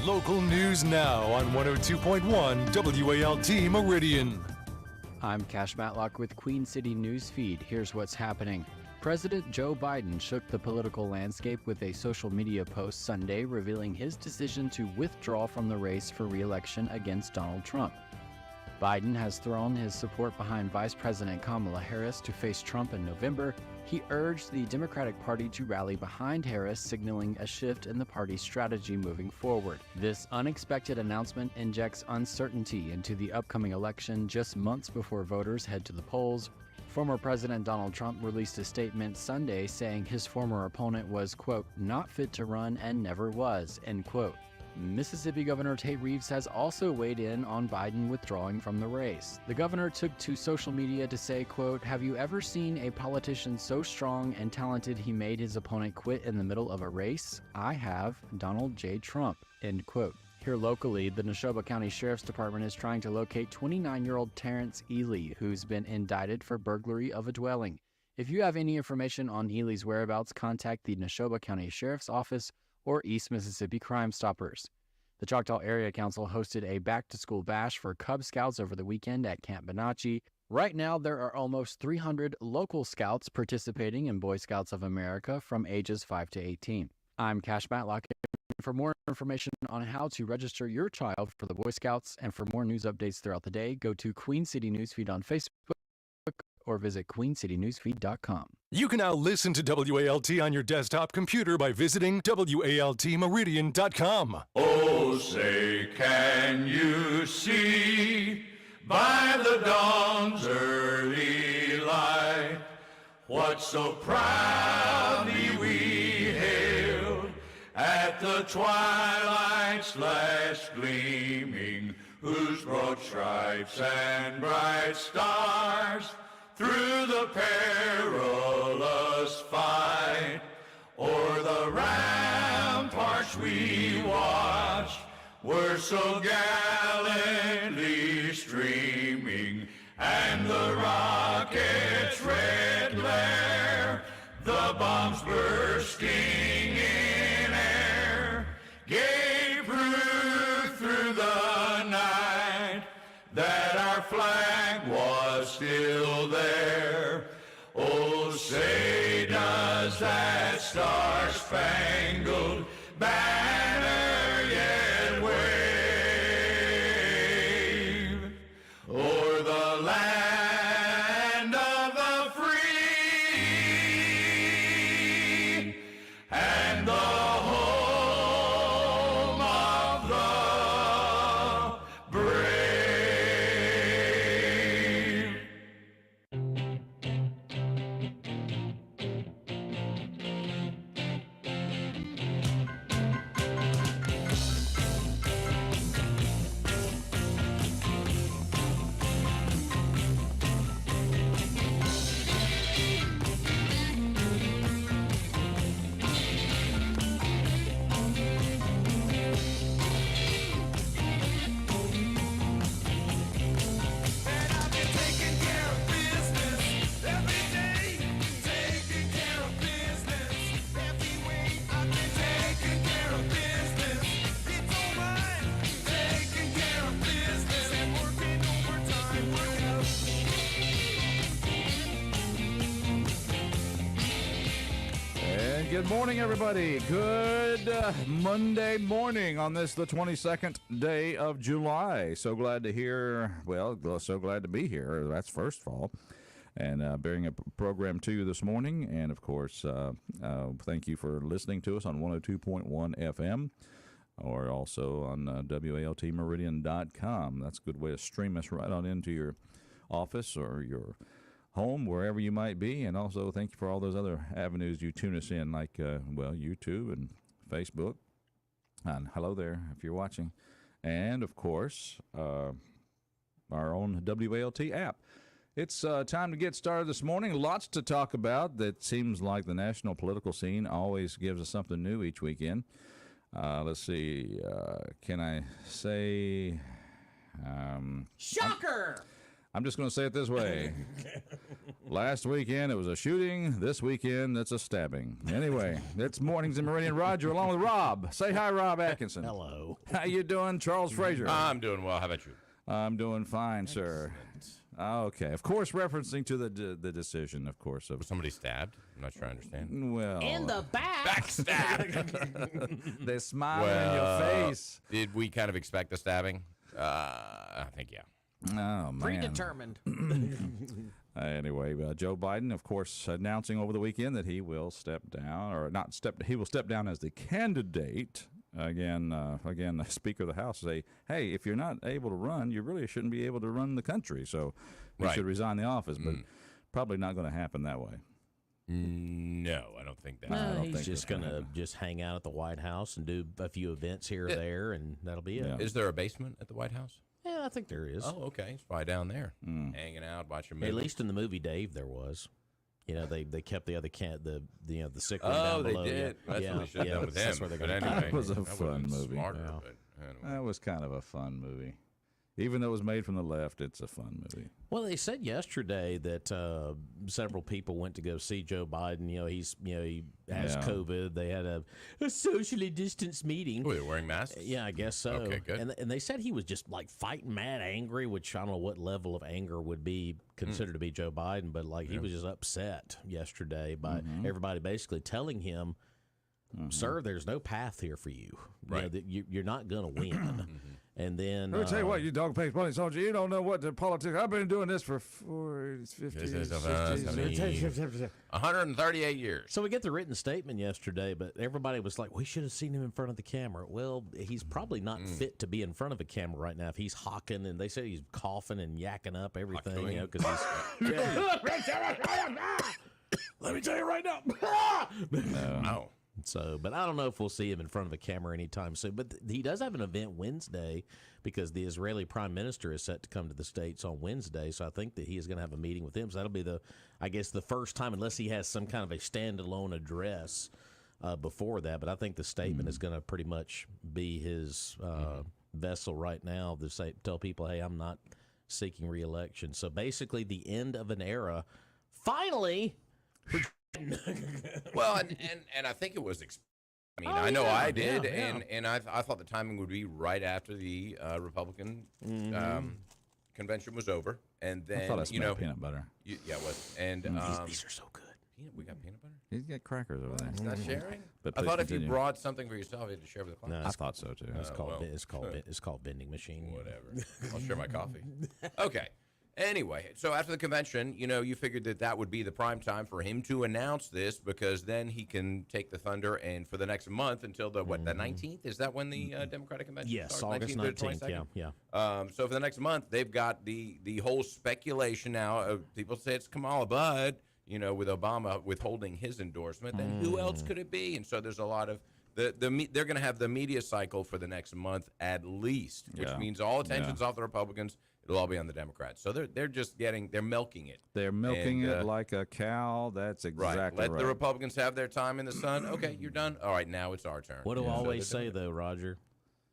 Local news now on 102.1 WALT Meridian. I'm Cash Matlock with Queen City News Feed. Here's what's happening. President Joe Biden shook the political landscape with a social media post Sunday revealing his decision to withdraw from the race for re-election against Donald Trump. Biden has thrown his support behind Vice President Kamala Harris to face Trump in November. He urged the Democratic Party to rally behind Harris, signaling a shift in the party's strategy moving forward. This unexpected announcement injects uncertainty into the upcoming election just months before voters head to the polls. Former President Donald Trump released a statement Sunday saying his former opponent was, quote, not fit to run and never was, end quote. Mississippi Governor Tate Reeves has also weighed in on Biden withdrawing from the race. The governor took to social media to say, quote, have you ever seen a politician so strong and talented he made his opponent quit in the middle of a race? I have, Donald J. Trump, end quote. Here locally, the Neshoba County Sheriff's Department is trying to locate 29-year-old Terrence Ely, who's been indicted for burglary of a dwelling. If you have any information on Ely's whereabouts, contact the Neshoba County Sheriff's Office or East Mississippi Crime Stoppers. The Choctaw Area Council hosted a back-to-school bash for Cub Scouts over the weekend at Camp Bonacci. Right now, there are almost 300 local scouts participating in Boy Scouts of America from ages 5 to 18. I'm Cash Matlock. For more information on how to register your child for the Boy Scouts and for more news updates throughout the day, go to Queen City Newsfeed on Facebook or visit queencitynewsfeed.com. You can now listen to WALT on your desktop computer by visiting WALTmeridian.com. Oh, say, can you see by the dawn's early light what so proudly we hailed at the twilight's last gleaming, whose broad stripes and bright stars through the perilous fight o'er the ramparts we watched were so gallantly streaming, and the rocket's red glare, the bombs bursting in air, gave proof through the night that our flag was still there. Oh, say does that star-spangled banner yet wave o'er the land of the free and the home of the brave. Good morning, everybody. Good Monday morning on this, the 22nd day of July. So glad to so glad to be here. That's first of all. And bearing a program to you this morning. And, of course, thank you for listening to us on 102.1 FM or also on WALTmeridian.com. That's a good way to stream us right on into your office or your home, wherever you might be. And also thank you for all those other avenues you tune us in, like, YouTube and Facebook. And hello there if you're watching. And, of course, our own WALT app. It's time to get started this morning. Lots to talk about. That seems like the national political scene always gives us something new each weekend. Let's see. Can I say... Shocker! I'm just going to say it this way. Last weekend, it was a shooting. This weekend, it's a stabbing. Anyway, it's Mornings in Meridian. Roger, along with Rob. Say hi, Rob Atkinson. Hello. How you doing, Charles Frazier? I'm doing well. How about you? I'm doing fine, sir. Okay. Of course, referencing to the decision, of course. Was somebody stabbed? I'm not sure I understand. Well, In the back. Backstab. they smile in your face. Did we kind of expect the stabbing? I think, yeah. Oh, man. Predetermined. Anyway, Joe Biden, of course, announcing over the weekend that he will step down, or not step. He will step down as the candidate. Again, the Speaker of the House say, "Hey, if you're not able to run, you really shouldn't be able to run the country. So you should resign the office." But probably not going to happen that way. No, I don't think that. No, he's think just it's gonna going to happen. just hang out at the White House and do a few events here or there, and that'll be it. Yeah. Is there a basement at the White House? Yeah, I think there is. Oh, okay. It's probably down there, hanging out, watching At movies. least in the movie Dave, there was. You know, they kept the other the sick one down they below. did. That's what they should have done with him. That's where they're But going anyway, That was a would've fun been movie. Smarter, Yeah. but anyway. That was kind of a fun movie. Even though it was made from the left, it's a fun movie. Well, they said yesterday that several people went to go see Joe Biden. You know, he has Yeah. COVID. They had a socially distanced meeting. Oh, they're wearing masks? Yeah, I guess so. Okay, good. And they said he was just like fighting mad, angry, which I don't know what level of anger would be considered to be Joe Biden, but like he was just upset yesterday by everybody basically telling him, "Sir, there's no path here for you. Right. You know, that you're not going to win." And then Let me tell you what, you dog-faced bunny soldier, you don't know what the politics. I've been doing this for 50, 60, 138 years. So we get the written statement yesterday, but everybody was like, we should have seen him in front of the camera. Well, he's probably not fit to be in front of a camera right now if he's hawking, and they say he's coughing and yakking up everything, you know, because he's... Let me tell you right now. Oh. So, but I don't know if we'll see him in front of a camera anytime soon. But he does have an event Wednesday because the Israeli prime minister is set to come to the States on Wednesday. So I think that he is going to have a meeting with him. So that'll be I guess the first time, unless he has some kind of a standalone address before that. But I think the statement is going to pretty much be his vessel right now to tell people, hey, I'm not seeking re-election. So basically the end of an era. Finally. Well, and I think it was. I know I did, and I thought the timing would be right after the Republican convention was over, and then I thought I smelled peanut butter. Yeah, it was, and These are so good. we got peanut butter. He's got crackers over there. It's not sharing. But I please thought if you continue. brought something for yourself, you had to share with the class. No, I thought so, too. It's called vending machine. Whatever. I'll share my coffee. Okay. Anyway, so after the convention, you figured that would be the prime time for him to announce this because then he can take the thunder and for the next month until the 19th? Is that when the Democratic convention Yes, starts? August 19th. Yeah. So for the next month, they've got the whole speculation now. People say it's Kamala, but with Obama withholding his endorsement, then who else could it be? And so there's a lot of they're going to have the media cycle for the next month at least, which means all attention's off the Republicans. It'll all be on the Democrats. So they're just they're milking it. They're milking it like a cow. That's exactly right. Let the Republicans have their time in the sun. Okay, you're done. All right, now it's our turn. What do I always say, though, Roger?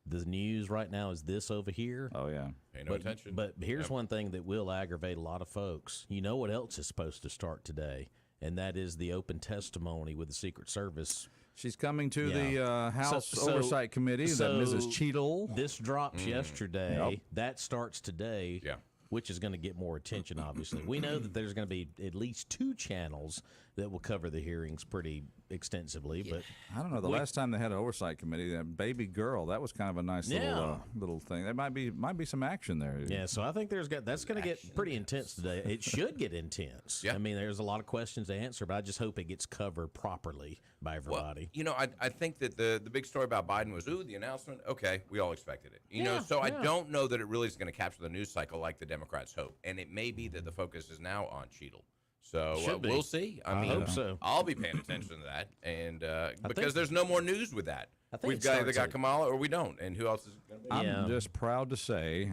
The news right now is this over here. Oh, yeah. Pay no attention. But here's one thing that will aggravate a lot of folks. You know what else is supposed to start today? And that is the open testimony with the Secret Service. She's coming to the House Oversight Committee, that Mrs. Cheadle. This drops yesterday. Yep. That starts today, which is going to get more attention, obviously. We know that there's going to be at least 2 channels that will cover the hearings pretty extensively. But I don't know. The last time they had an Oversight Committee, that baby girl, that was kind of a nice little thing. There might be some action there. Yeah, so I think that's going to get pretty intense today. It should get intense. I mean, there's a lot of questions to answer, but I just hope it gets covered properly by everybody. Well, I think that the big story about Biden was, the announcement. Okay, we all expected it. So I don't know that it really is going to capture the news cycle like the Democrats hope. And it may be that the focus is now on Cheadle. So we'll see. I hope so. I'll be paying attention to that, and because there's no more news with that. We've either got Kamala or we don't, and who else is going to be? I'm just proud to say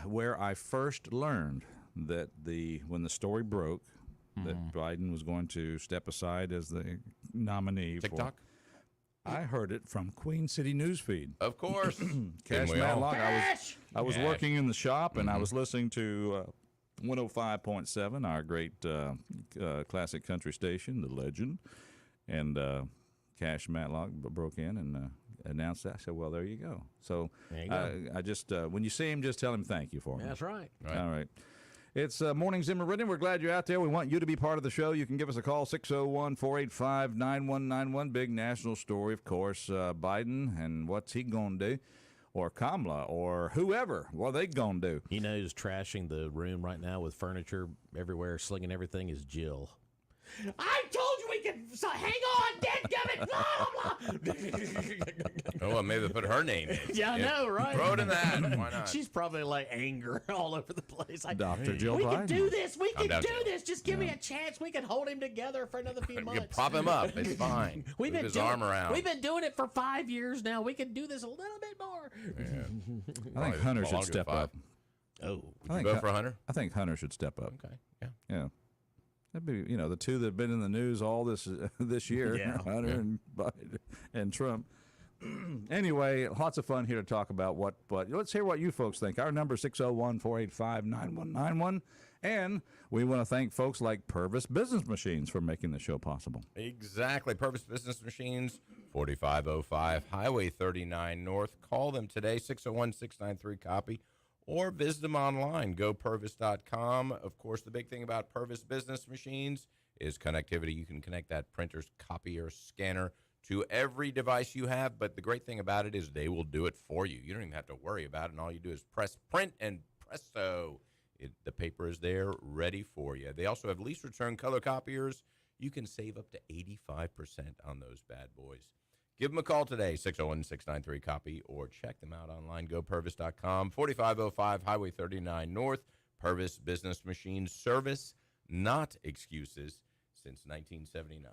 where I first learned that when the story broke that Biden was going to step aside as the nominee TikTok. I heard it from Queen City Newsfeed. Of course. Cash Matlock. I was working in the shop and I was listening to 105.7, our great classic country station, The Legend. And Cash Matlock broke in and announced that. I said, well, there you go. So There you go. I just, when you see him, just tell him thank you for me. That's right. All right. It's Mornings in Meridian. We're glad you're out there. We want you to be part of the show. You can give us a call, 601-485-9191. Big national story, of course. Biden and what's he going to do? Or Kamala or whoever. What are they going to do? You know who's trashing the room right now with furniture everywhere, slinging everything is Jill. I told you we could. So hang on, dadgummit, blah, blah. Oh, well, maybe put her name in. Yeah, I know, right? Throw it in that. Why not? She's probably like anger all over the place. Like, Dr. Jill we Biden. can do this. We can down, do Jill. this. Just give me a chance. We can hold him together for another few You months. can prop him up. It's fine. We've Move been his doing, arm around. We've been doing it for 5 years now. We can do this a little bit more. I think Hunter Well, should I'll give step 5. up. Oh, I think Vote for Hunter? I think Hunter should step up. Okay. Yeah. Yeah. That'd be, the two that have been in the news all this year, Yeah. Hunter and Biden and Trump. Anyway, lots of fun here to talk about but let's hear what you folks think. Our number is 601-485-9191. And we want to thank folks like Purvis Business Machines for making the show possible. Exactly. Purvis Business Machines, 4505 Highway 39 North. Call them today, 601-693-COPY, or visit them online, gopurvis.com. Of course, the big thing about Purvis Business Machines is connectivity. You can connect that printer's copier, scanner to every device you have, but the great thing about it is they will do it for you. You don't even have to worry about it, and all you do is press print, and presto, the paper is there ready for you. They also have lease return color copiers. You can save up to 85% on those bad boys. Give them a call today, 601-693-COPY, or check them out online, gopurvis.com, 4505 Highway 39 North. Purvis Business Machines, service, not excuses, since 1979.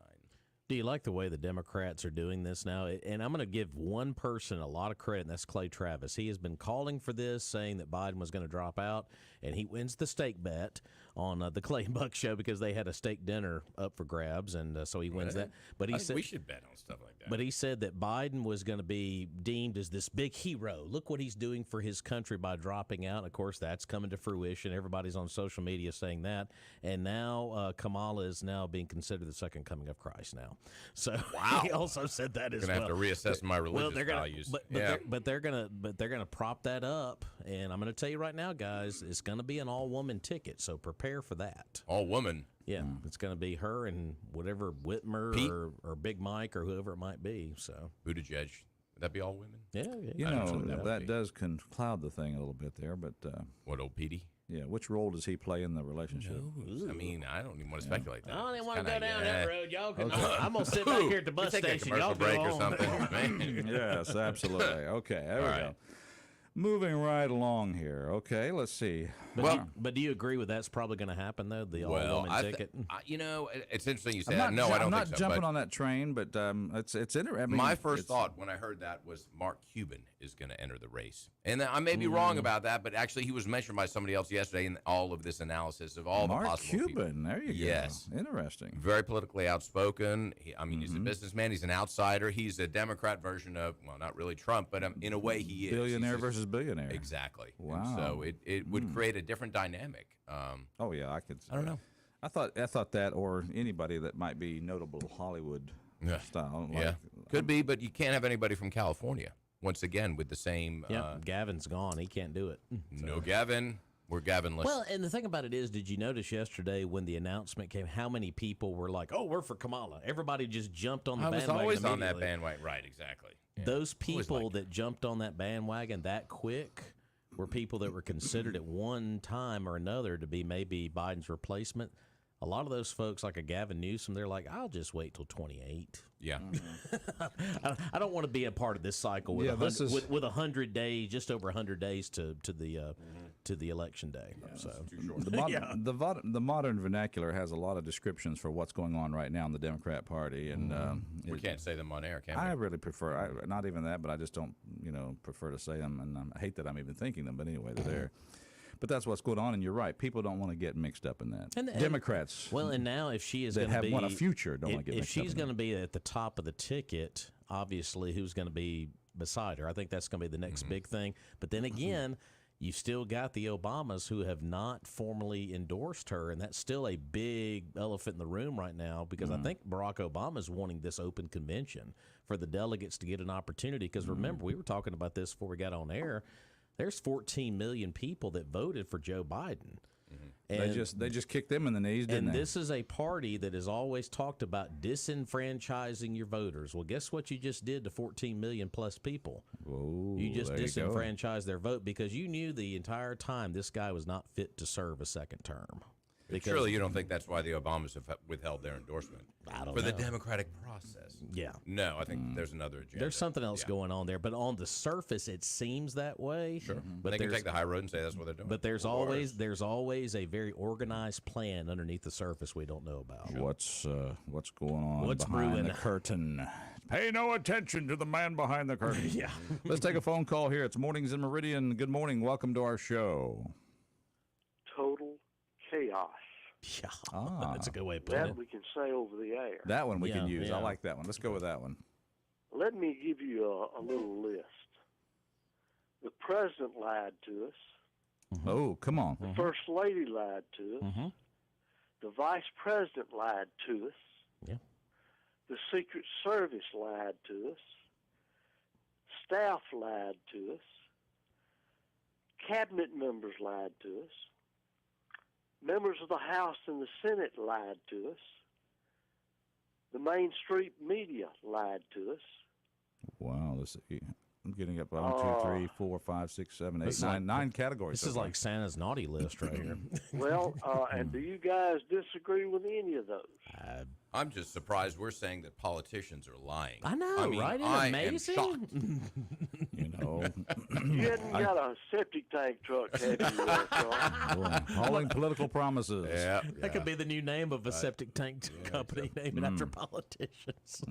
do you like the way the Democrats are doing this now? And I'm going to give one person a lot of credit, and that's Clay Travis. He has been calling for this, saying that Biden was going to drop out, and he wins the steak bet on the Clay and Buck show because they had a steak dinner up for grabs, and so he wins that. But he said we should bet on stuff like that. But he said that Biden was going to be deemed as this big hero. Look what he's doing for his country by dropping out. And of course, that's coming to fruition. Everybody's on social media saying that. And now Kamala is now being considered the second coming of Christ now. So he also said that as well. I'm going to have to reassess my religious values. But they're gonna prop that up. And I'm going to tell you right now, guys, it's going to be an all-woman ticket. So prepare for that. All woman. Yeah, it's going to be her and whatever Whitmer Pete? or Big Mike or whoever it might be. So Buttigieg. Would that be all women? yeah. You I don't know know, what that would that be. does cloud the thing a little bit there, but What, old Petey? yeah, which role does he play in the relationship? I mean, I don't even want to speculate that. I don't even It's want to go kinda, down yeah. that road. Y'all can. I'm gonna sit back here at the bus Take a station. Y'all commercial break go or on. something. Man. Yes, absolutely. Okay, there we All go. right. Moving right along here. Okay, let's see. But do you agree with that's probably going to happen though? The all-woman ticket. It's interesting you say I'm that. not, No, I don't I'm not think so. jumping but on that train, but it's interesting. I mean, my first it's- thought when I heard that was Mark Cuban is going to enter the race. And I may be wrong about that, but actually he was mentioned by somebody else yesterday in all of this analysis of all Mark the possible people. Cuban. There you go. Yes. Interesting. Very politically outspoken. He's a businessman. He's an outsider. He's a Democrat version of, well, not really Trump, but in a way he is. Billionaire He's just- versus billionaire. Exactly. Wow. And so it would create a different dynamic. Oh yeah, I could. I don't know. I thought that, or anybody that might be notable Hollywood Yeah. style. Yeah. Could be, but you can't have anybody from California. Once again, with the same. Yeah, Gavin's gone. He can't do it. No Gavin. We're Gavinless. Well, and the thing about it is, did you notice yesterday when the announcement came, how many people were like, "Oh, we're for Kamala"? Everybody just jumped on the I was bandwagon. always on that immediately. bandwagon. Right, exactly. Yeah. Those Always people liked it. that jumped on that bandwagon that quick were people that were considered at one time or another to be maybe Biden's replacement. A lot of those folks, like a Gavin Newsom, they're like, I'll just wait till 28. Yeah. I don't want to be a part of this cycle with Yeah, this is- with 100 days, just over 100 days to the election day. So The modern vernacular has a lot of descriptions for what's going on right now in the Democrat Party, and We can't say them on air, can we? I really prefer not even that, but I just don't prefer to say them, and I hate that I'm even thinking them. But anyway, they're there. But that's what's going on, and you're right. People don't want to get mixed up in that. And Democrats, well, and now if she is that going to have be won a future don't want to get if mixed up. she's going to be at the top of the ticket, obviously, who's going to be beside her? I think that's going to be the next big thing. But then again, you still got the Obamas who have not formally endorsed her, and that's still a big elephant in the room right now because I think Barack Obama is wanting this open convention for the delegates to get an opportunity. Because remember, we were talking about this before we got on air. There's 14 million people that voted for Joe Biden. And They just kicked them in the knees, didn't they? And this is a party that has always talked about disenfranchising your voters. Well, guess what you just did to 14 million plus people? Whoa, You just there you go. disenfranchised their vote because you knew the entire time this guy was not fit to serve a second term. But surely you don't think that's why the Obamas have withheld their endorsement I don't for the know. democratic process? Yeah. No, I think there's another agenda. There's something else going on there, but on the surface it seems that way. Sure, But they can there's take the high road and say that's what they're doing. but there's Of course. always a very organized plan underneath the surface we don't know about. What's going on What's behind brewing? the curtain? Pay no attention to the man behind the curtain. Yeah. Let's take a phone call here. It's Mornings in Meridian. Good morning. Welcome to our show. Total chaos. Yeah, that's a good way of putting That it. we can say over the air. That one we can Yeah, use. yeah. I like that one. Let's go with that one. Let me give you a little list. The president lied to us. Oh, come on. The first lady lied to us. The vice president lied to us. Yeah. The Secret Service lied to us. Staff lied to us. Cabinet members lied to us. Members of the House and the Senate lied to us. The Main Street media lied to us. Wow. Let's see. I'm getting up 1, 2, 3, 4, 5, 6, 7, 8, This is 9, like- 9 categories. This so is far. like Santa's naughty list right here. Well, and do you guys disagree with any of those? I'm just surprised we're saying that politicians are lying. I know, mean, right? Isn't I it am amazing? shocked. You know, You hadn't got a septic tank truck, have you, Charles? hauling political promises. Yeah, That could be the new name of a septic tank company named after politicians.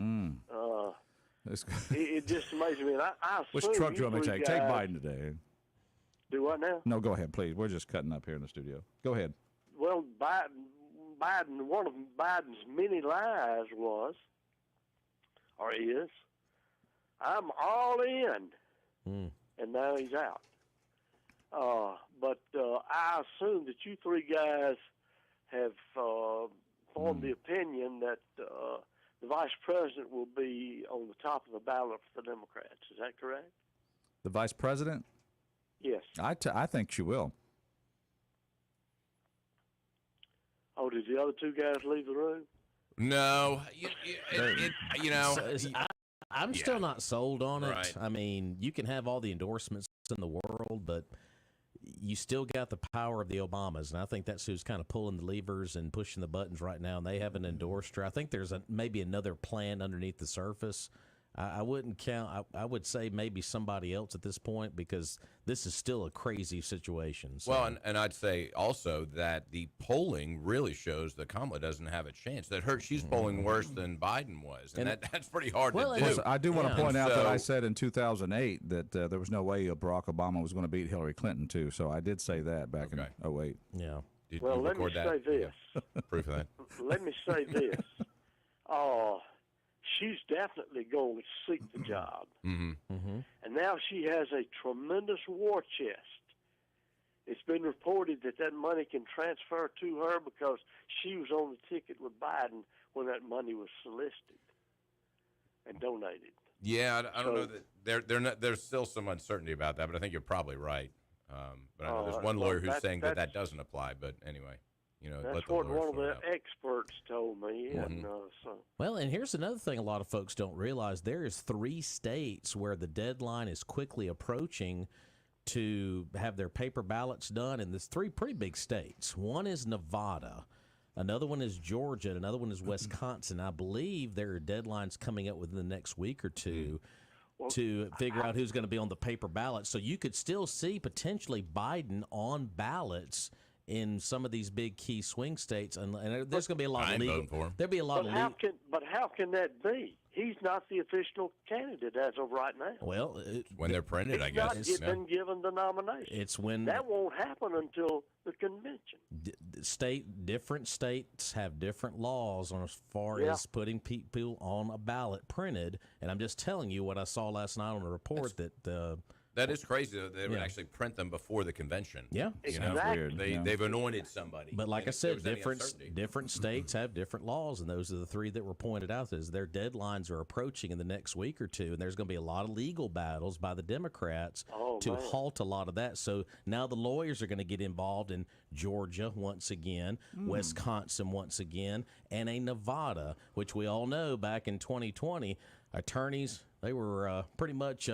Let's- It just amazes me. And I Which assume truck do you want me to three take? Take guys- Biden today. Do what now? No, go ahead, please. We're just cutting up here in the studio. Go ahead. Well, Biden, one of Biden's many lies was, or is, I'm all in, and now he's out. But I assume that you three guys have formed the opinion that the vice president will be on the top of the ballot for the Democrats. Is that correct? The vice president? Yes. I think she will. Oh, did the other two guys leave the room? No, you know, I'm still not sold on it. Right. I mean, you can have all the endorsements in the world, but you still got the power of the Obamas, and I think that's who's kind of pulling the levers and pushing the buttons right now, and they haven't endorsed her. I think there's maybe another plan underneath the surface. I wouldn't count. I would say maybe somebody else at this point because this is still a crazy situation. So. Well, and I'd say also that the polling really shows that Kamala doesn't have a chance. That she's polling worse than Biden was, and that's pretty hard Well, to do. I do want to Yeah. point out that I So- said in 2008 that there was no way Barack Obama was going to beat Hillary Clinton, too. So I did say that back Okay. in 08. Yeah. Did Well, you let me record say that? this. Yeah. Proof of that. Let me say this. She's definitely going to seek the job. Mm-hmm. And now she has a tremendous war chest. It's been reported that money can transfer to her because she was on the ticket with Biden when that money was solicited and donated. Yeah, I don't know So- that there's still some uncertainty about that, but I think you're probably right. But I know there's Oh, one well, lawyer who's that- saying that that's- doesn't apply. But anyway, let That's the what lawyers one of sort the it out. experts told me. And so Well, and here's another thing a lot of folks don't realize. There is 3 states where the deadline is quickly approaching to have their paper ballots done, and there's 3 pretty big states. One is Nevada, another one is Georgia, and another one is Wisconsin. I believe there are deadlines coming up within the next week or two to figure out who's going to be on the paper ballot. So you could still see potentially Biden on ballots in some of these big key swing states, and there's going to be a lot I of ain't legal. voting for him. There'll be a lot of legal. but how can that be? He's not the official candidate as of right now. Well, When they're printed, I guess. Not been given the nomination. it's when That won't happen until the convention. different states have different laws on as far Yeah. as putting people on a ballot printed. And I'm just telling you what I saw last night on a report that That is crazy, though. They would Yeah. actually print them before the convention. Yeah. You know? Exactly. Weird. They've anointed somebody. But like And I if there said, was any different uncertainty. different states have different laws, and those are the three that were pointed out. Is their deadlines are approaching in the next week or two, and there's going to be a lot of legal battles by the Democrats to man. halt a lot of that. So now the lawyers are going to get involved in Georgia once again, Wisconsin once again, and a Nevada, which we all know back in 2020, attorneys they were pretty much.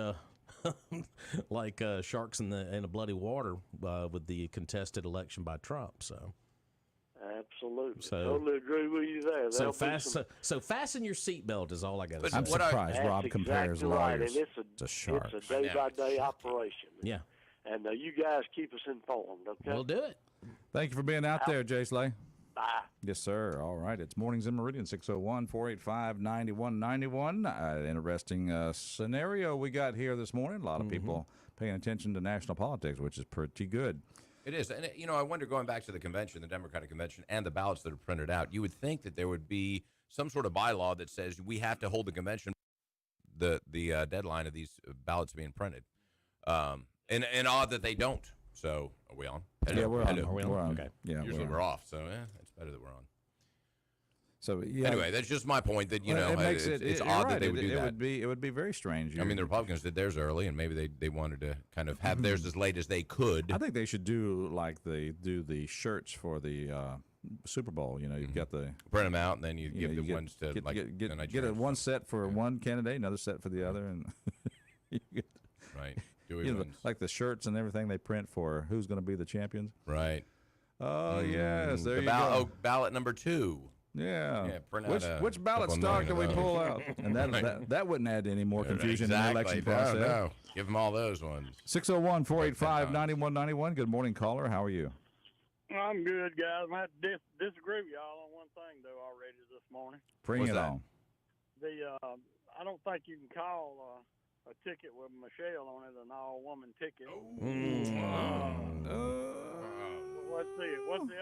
Like sharks in the bloody water with the contested election by Trump. So Absolutely. So- Totally agree with you there. so There'll be fast. some- So fasten your seatbelt is all I got to But say. I'm What I- surprised That's Rob compares exactly right, lawyers and to sharks. It's a day-by-day operation. Yeah, And you guys keep us informed, okay? we'll do it. Thank you for being out there, Jay Slay. Bye. Yes, sir. All right. It's Mornings in Meridian, 601-485-9191. Interesting scenario we got here this morning. A lot of people paying attention to national politics, which is pretty good. It is. And, I wonder, going back to the convention, the Democratic convention, and the ballots that are printed out, you would think that there would be some sort of bylaw that says we have to hold the convention, the deadline of these ballots being printed. And odd that they don't. So, are we on? Yeah, we're on. Hello. Are we on? We're on. Okay. Yeah, Usually we're we're on. off, so it's better that we're on. So, yeah. Anyway, that's just my point that, Well, it makes it's you're odd right. that they would do that. It would be very strange. I mean, the Republicans did theirs early, and maybe they wanted to kind of have theirs as late as they could. I think they should do like they do the shirts for the Super Bowl. You know, you've got the Print them out, and then you you give know, the you ones to, get, like, get, the get, Nigerians. get a one set for one candidate, another set for the other, and you get, Right. Dewey you know, wins. like the shirts and everything they print for who's going to be the champions. Right. Oh yes, there the you ballot, go. Oh, ballot number 2. Yeah. Yeah, print out Which ballot couple stock million do we of pull those. out? And that wouldn't add any more confusion Exactly. in the election No, process. no. Give them all those ones. 601-485-9191. Good morning, caller. How are you? I'm good, guys. I have to disagree with y'all on one thing, though, already this morning. Bring What's it that? on. I don't think you can call a ticket with Michelle on it an all-woman ticket. What's the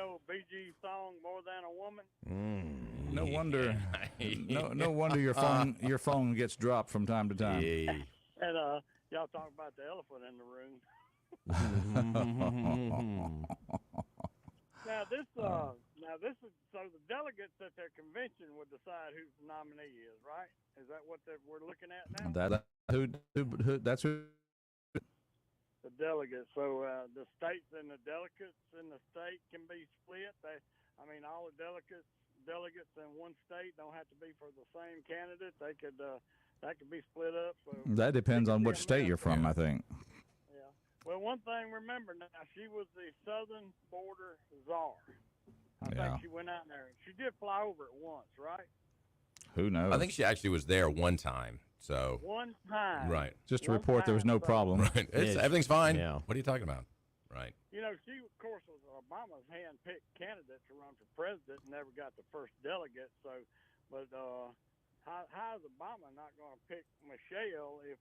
old BG song, More Than a Woman? No wonder. No wonder your phone gets dropped from time to time. Yeah. And y'all talk about the elephant in the room. Now this is so the delegates at their convention would decide who the nominee is, right? Is that what we're looking at now? That's who. The delegates. So the states and the delegates in the state can be split. All the delegates in one state don't have to be for the same candidate. They could that could be split up. So That depends on which state you're from, I think. yeah. Well, one thing remember now, she was the southern border czar. I Yeah. think she went out there. She did fly over it once, right? Who knows? I think she actually was there one time. So, One time. right. Just to one report there was time, no so- problem. Right. Yeah. Everything's fine. Yeah. What are you talking about? Right. You know, she, of course, was Obama's hand-picked candidate to run for president and never got the first delegate. So, but how is Obama not going to pick Michelle if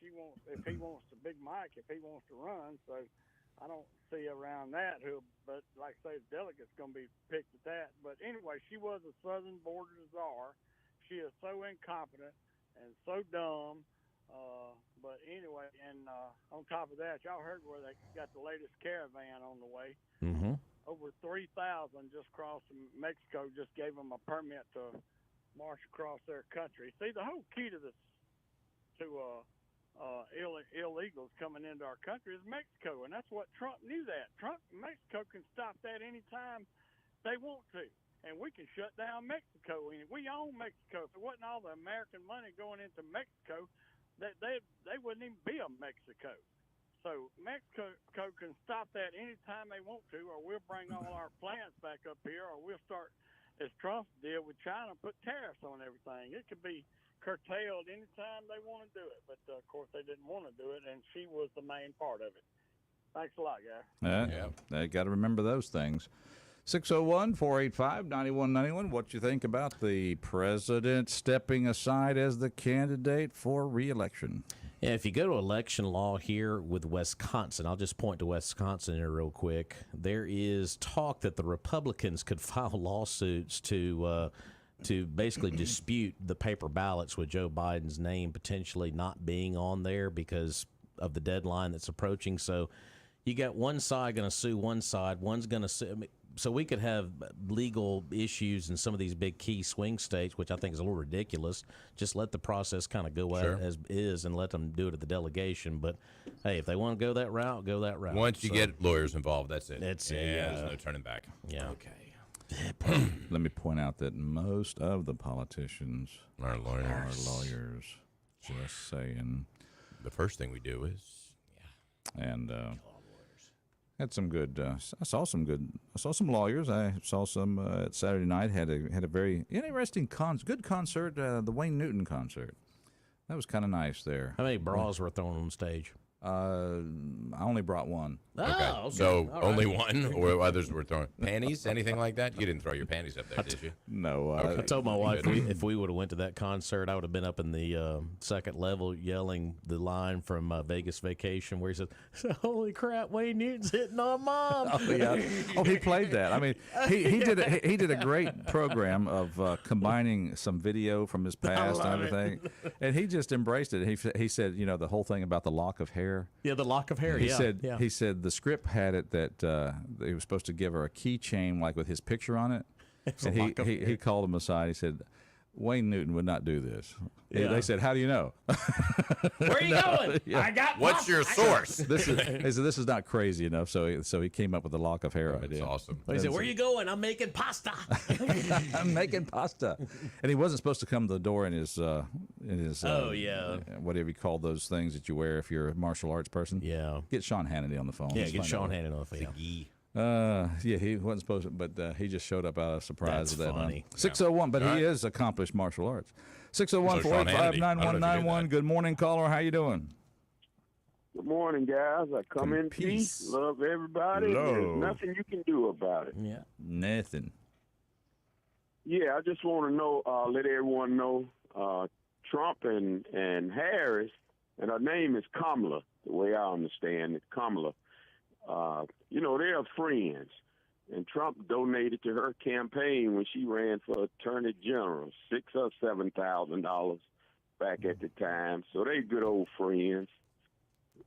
he wants to Big Mike, if he wants to run? So, I don't see around that. But like I say, the delegate's going to be picked at that. But anyway, she was a southern border czar. She is so incompetent and so dumb. But anyway, and on top of that, y'all heard where they got the latest caravan on the way. Mm-hmm. Over 3,000 just crossed from Mexico. Just gave them a permit to march across their country. See, the whole key to this, illegals coming into our country is Mexico, and that's what Trump knew. That Mexico can stop that anytime they want to. And we can shut down Mexico. And we own Mexico. If it wasn't all the American money going into Mexico, they wouldn't even be a Mexico. So Mexico can stop that anytime they want to, or we'll bring all our plants back up here, or we'll start, as Trump did with China, put tariffs on everything. It could be curtailed anytime they want to do it. But, of course, they didn't want to do it, and she was the main part of it. Thanks a lot, guys. Yeah. They got to remember those things. 601-485-9191. What you think about the president stepping aside as the candidate for re-election? Yeah, if you go to election law here with Wisconsin, I'll just point to Wisconsin here real quick. There is talk that the Republicans could file lawsuits to basically dispute the paper ballots with Joe Biden's name potentially not being on there because of the deadline that's approaching. So you got one side going to sue one side, one's going to sue. I mean, so we could have legal issues in some of these big key swing states, which I think is a little ridiculous. Just let the process kind of go out as is and let them do it at the delegation. But, hey, if they want to go that route, go that route. Once you get lawyers involved, that's it. That's yeah, it. there's no turning back. Yeah. Okay. Let me point out that most of the politicians Our lawyers. are lawyers. Just saying. The first thing we do is, And had some good. I saw some lawyers. I saw some at Saturday night. Had a very interesting good concert. The Wayne Newton concert. That was kind of nice there. How many bras were thrown on stage? I only brought one. okay. So only one, or others were throwing panties, anything like that? You didn't throw your panties up there, did you? No. I told my wife if we would have went to that concert, I would have been up in the second level yelling the line from Vegas Vacation where he said, "Holy crap, Wayne Newton's hitting on Mom." Oh, yeah. Oh, he played that. I mean, he did a great program of combining some video from his past and everything, and he just embraced it. He said, the whole thing about the lock of hair. Yeah, the lock of hair. He said the script had it that he was supposed to give her a keychain like with his picture on it. And he called him aside. He said, Wayne Newton would not do this. Yeah. They said, "How do you know?" Where are you going? Yeah. I got. What's your source? He said, "This is not crazy enough." So he came up with the lock of hair idea. That's awesome. He said, "Where are you going? I'm making pasta." I'm making pasta, and he wasn't supposed to come to the door in his whatever you call those things that you wear if you're a martial arts person. Yeah. Get Sean Hannity on the phone. Yeah, Let's get find Sean out. Hannity on the phone. Yeah, he wasn't supposed to, but he just showed up out of surprise That's with that. funny. 601, but All he right. is accomplished martial arts. 601 So Sean Hannity. 485 I don't know if you knew 9191. that. Good morning, caller. How you doing? Good morning, guys. I come in peace. Love everybody. Hello. There's nothing you can do about it. Yeah. Nothing. Yeah, I just want to know, let everyone know, Trump and Harris, and her name is Kamala, the way I understand it, Kamala. They are friends. And Trump donated to her campaign when she ran for Attorney General, $6,000 or $7,000 back at the time. So they good old friends.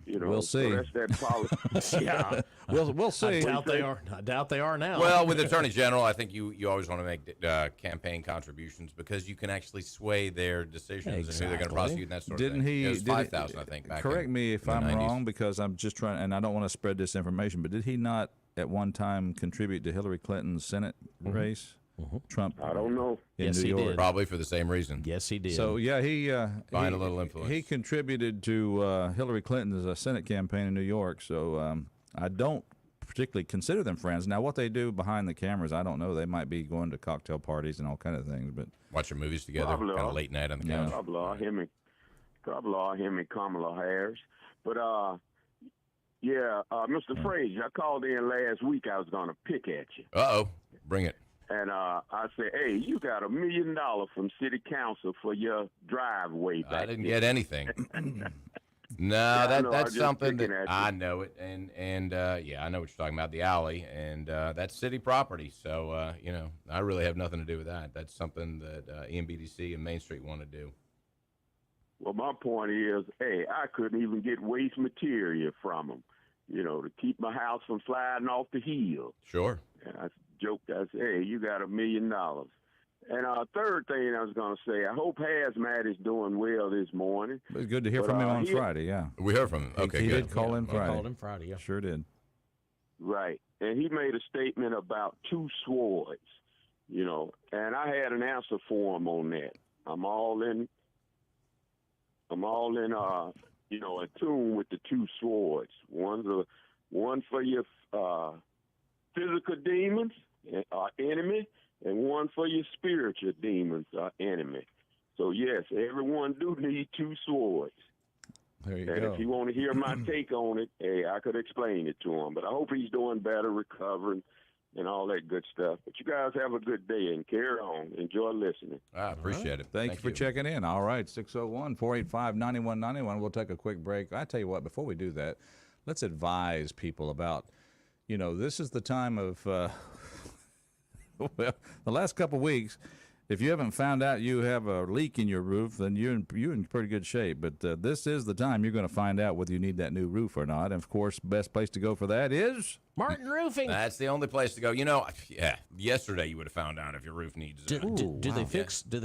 We'll see. So that's that policy. Yeah. We'll see. I doubt they are now. Well, with Attorney General, I think you always want to make campaign contributions because you can actually sway their decisions and who they're going to Exactly. prosecute and that sort of Didn't thing. he? It was did he- 5,000, I think. Back correct in me if the I'm 90s. wrong, because I'm just trying, and I don't want to spread this information, but did he not at one time contribute to Hillary Clinton's Senate race? Trump. I don't know. In Yes, New he York. did. Probably for the same reason. yes, he did. So yeah, Buying a little influence. He contributed to Hillary Clinton's Senate campaign in New York. So I don't particularly consider them friends. Now, what they do behind the cameras, I don't know. They might be going to cocktail parties and all kind of things. But Watching movies together, Probably kind of are. late night on the couch. Probably are him and Kamala Harris. But Mr. Frazier, I called in last week. I was going to pick at you. Uh-oh. Bring it. And I said, hey, you got $1 million from city council for your driveway back I didn't there. get anything. No, I know, I that's just something picking that at you. I know it, and I know what you're talking about, the alley, and that's city property. So I really have nothing to do with that. That's something that EMBDC and Main Street want to do. Well, my point is, hey, I couldn't even get waste material from them, to keep my house from sliding off the hill. Sure. And I joked, I said, hey, you got $1 million. And third thing I was going to say, I hope Hazmat is doing well this morning. it was good to hear But, from him on he- Friday. Yeah, We heard from him. Okay, he good. did call in I Friday. called him Friday. Yeah. Sure did. Right. And he made a statement about two swords, and I had an answer for him on that. I'm all in, in tune with the two swords. One for your physical demons, enemy, and one for your spiritual demons, enemy. So yes, everyone do need two swords. There you And go. if you want to hear my take on it, hey, I could explain it to him. But I hope he's doing better, recovering, and all that good stuff. But you guys have a good day and carry on. Enjoy listening. I appreciate it. Thank you for checking in. All right, 601-485-9191. We'll take a quick break. I tell you what, before we do that, let's advise people about, this is the time of, well, the last couple of weeks, If you haven't found out you have a leak in your roof, then you're in pretty good shape. But this is the time you're going to find out whether you need that new roof or not. And, of course, best place to go for that is Martin Roofing. That's the only place to go. Yesterday you would have found out if your roof needs. Do they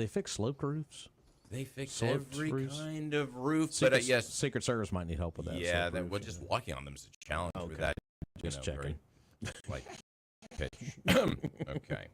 fix sloped roofs? They fix Sloped every roofs? kind of roof, Secret, but yes, Secret Service might need help with that. yeah. sloped roof, Just walking on them is a challenge with that. Just checking. Like pitch. Okay.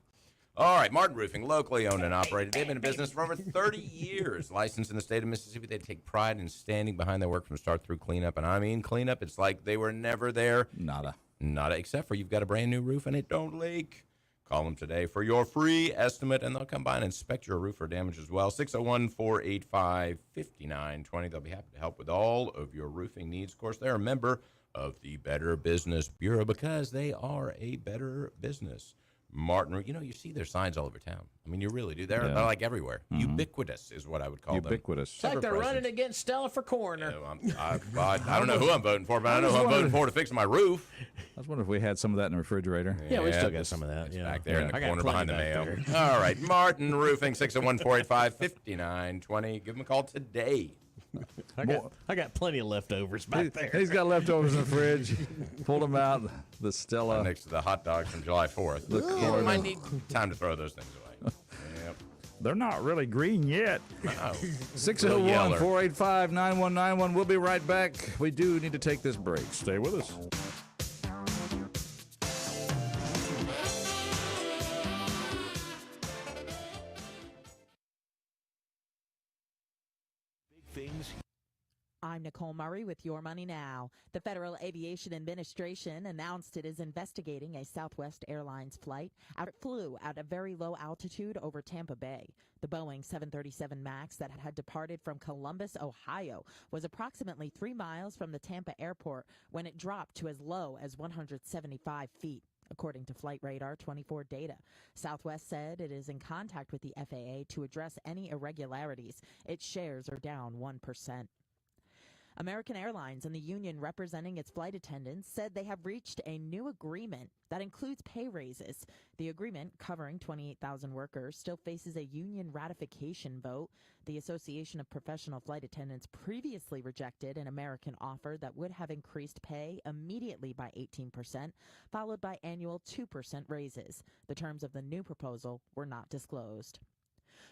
All right, Martin Roofing, locally owned and operated. They've been in business for over 30 years. Licensed in the state of Mississippi, they take pride in standing behind their work from start through cleanup. And I mean cleanup, it's like they were never there. nada. Nada, except for you've got a brand new roof and it don't leak. Call them today for your free estimate, and they'll come by and inspect your roof for damage as well. 601-485-5920. They'll be happy to help with all of your roofing needs. Of course, they're a member of the Better Business Bureau because they are a better business. Martin, you see their signs all over town. I mean, you really do. They're like everywhere. Ubiquitous is what I would call them. Ubiquitous. It's like they're running against Stella for coroner. I don't know who I'm voting for, but I know who I'm voting for to fix my roof. I was wondering if we had some of that in the refrigerator. Yeah, we still got some of that. It's Yeah. back there in the I got corner plenty behind the back mail. there. All right, Martin Roofing, 601-485-5920. Give them a call today. I got plenty of leftovers back there. He's got leftovers in the fridge. Pulled them out. The Stella. Next to the hot dogs from July 4th. corner. Might need time to throw those things away. Yep. They're not really green yet. Oh. 601-485-9191. We'll be right back. We do need to take this break. Stay with us. I'm Nicole Murray with Your Money Now. The Federal Aviation Administration announced it is investigating a Southwest Airlines flight after it flew at a very low altitude over Tampa Bay. The Boeing 737 MAX that had departed from Columbus, Ohio, was approximately 3 miles from the Tampa airport when it dropped to as low as 175 feet. According to Flight Radar 24 data, Southwest said it is in contact with the FAA to address any irregularities. Its shares are down 1%. American Airlines and the union representing its flight attendants said they have reached a new agreement that includes pay raises. The agreement, covering 28,000 workers, still faces a union ratification vote. The Association of Professional Flight Attendants previously rejected an American offer that would have increased pay immediately by 18%, followed by annual 2% raises. The terms of the new proposal were not disclosed.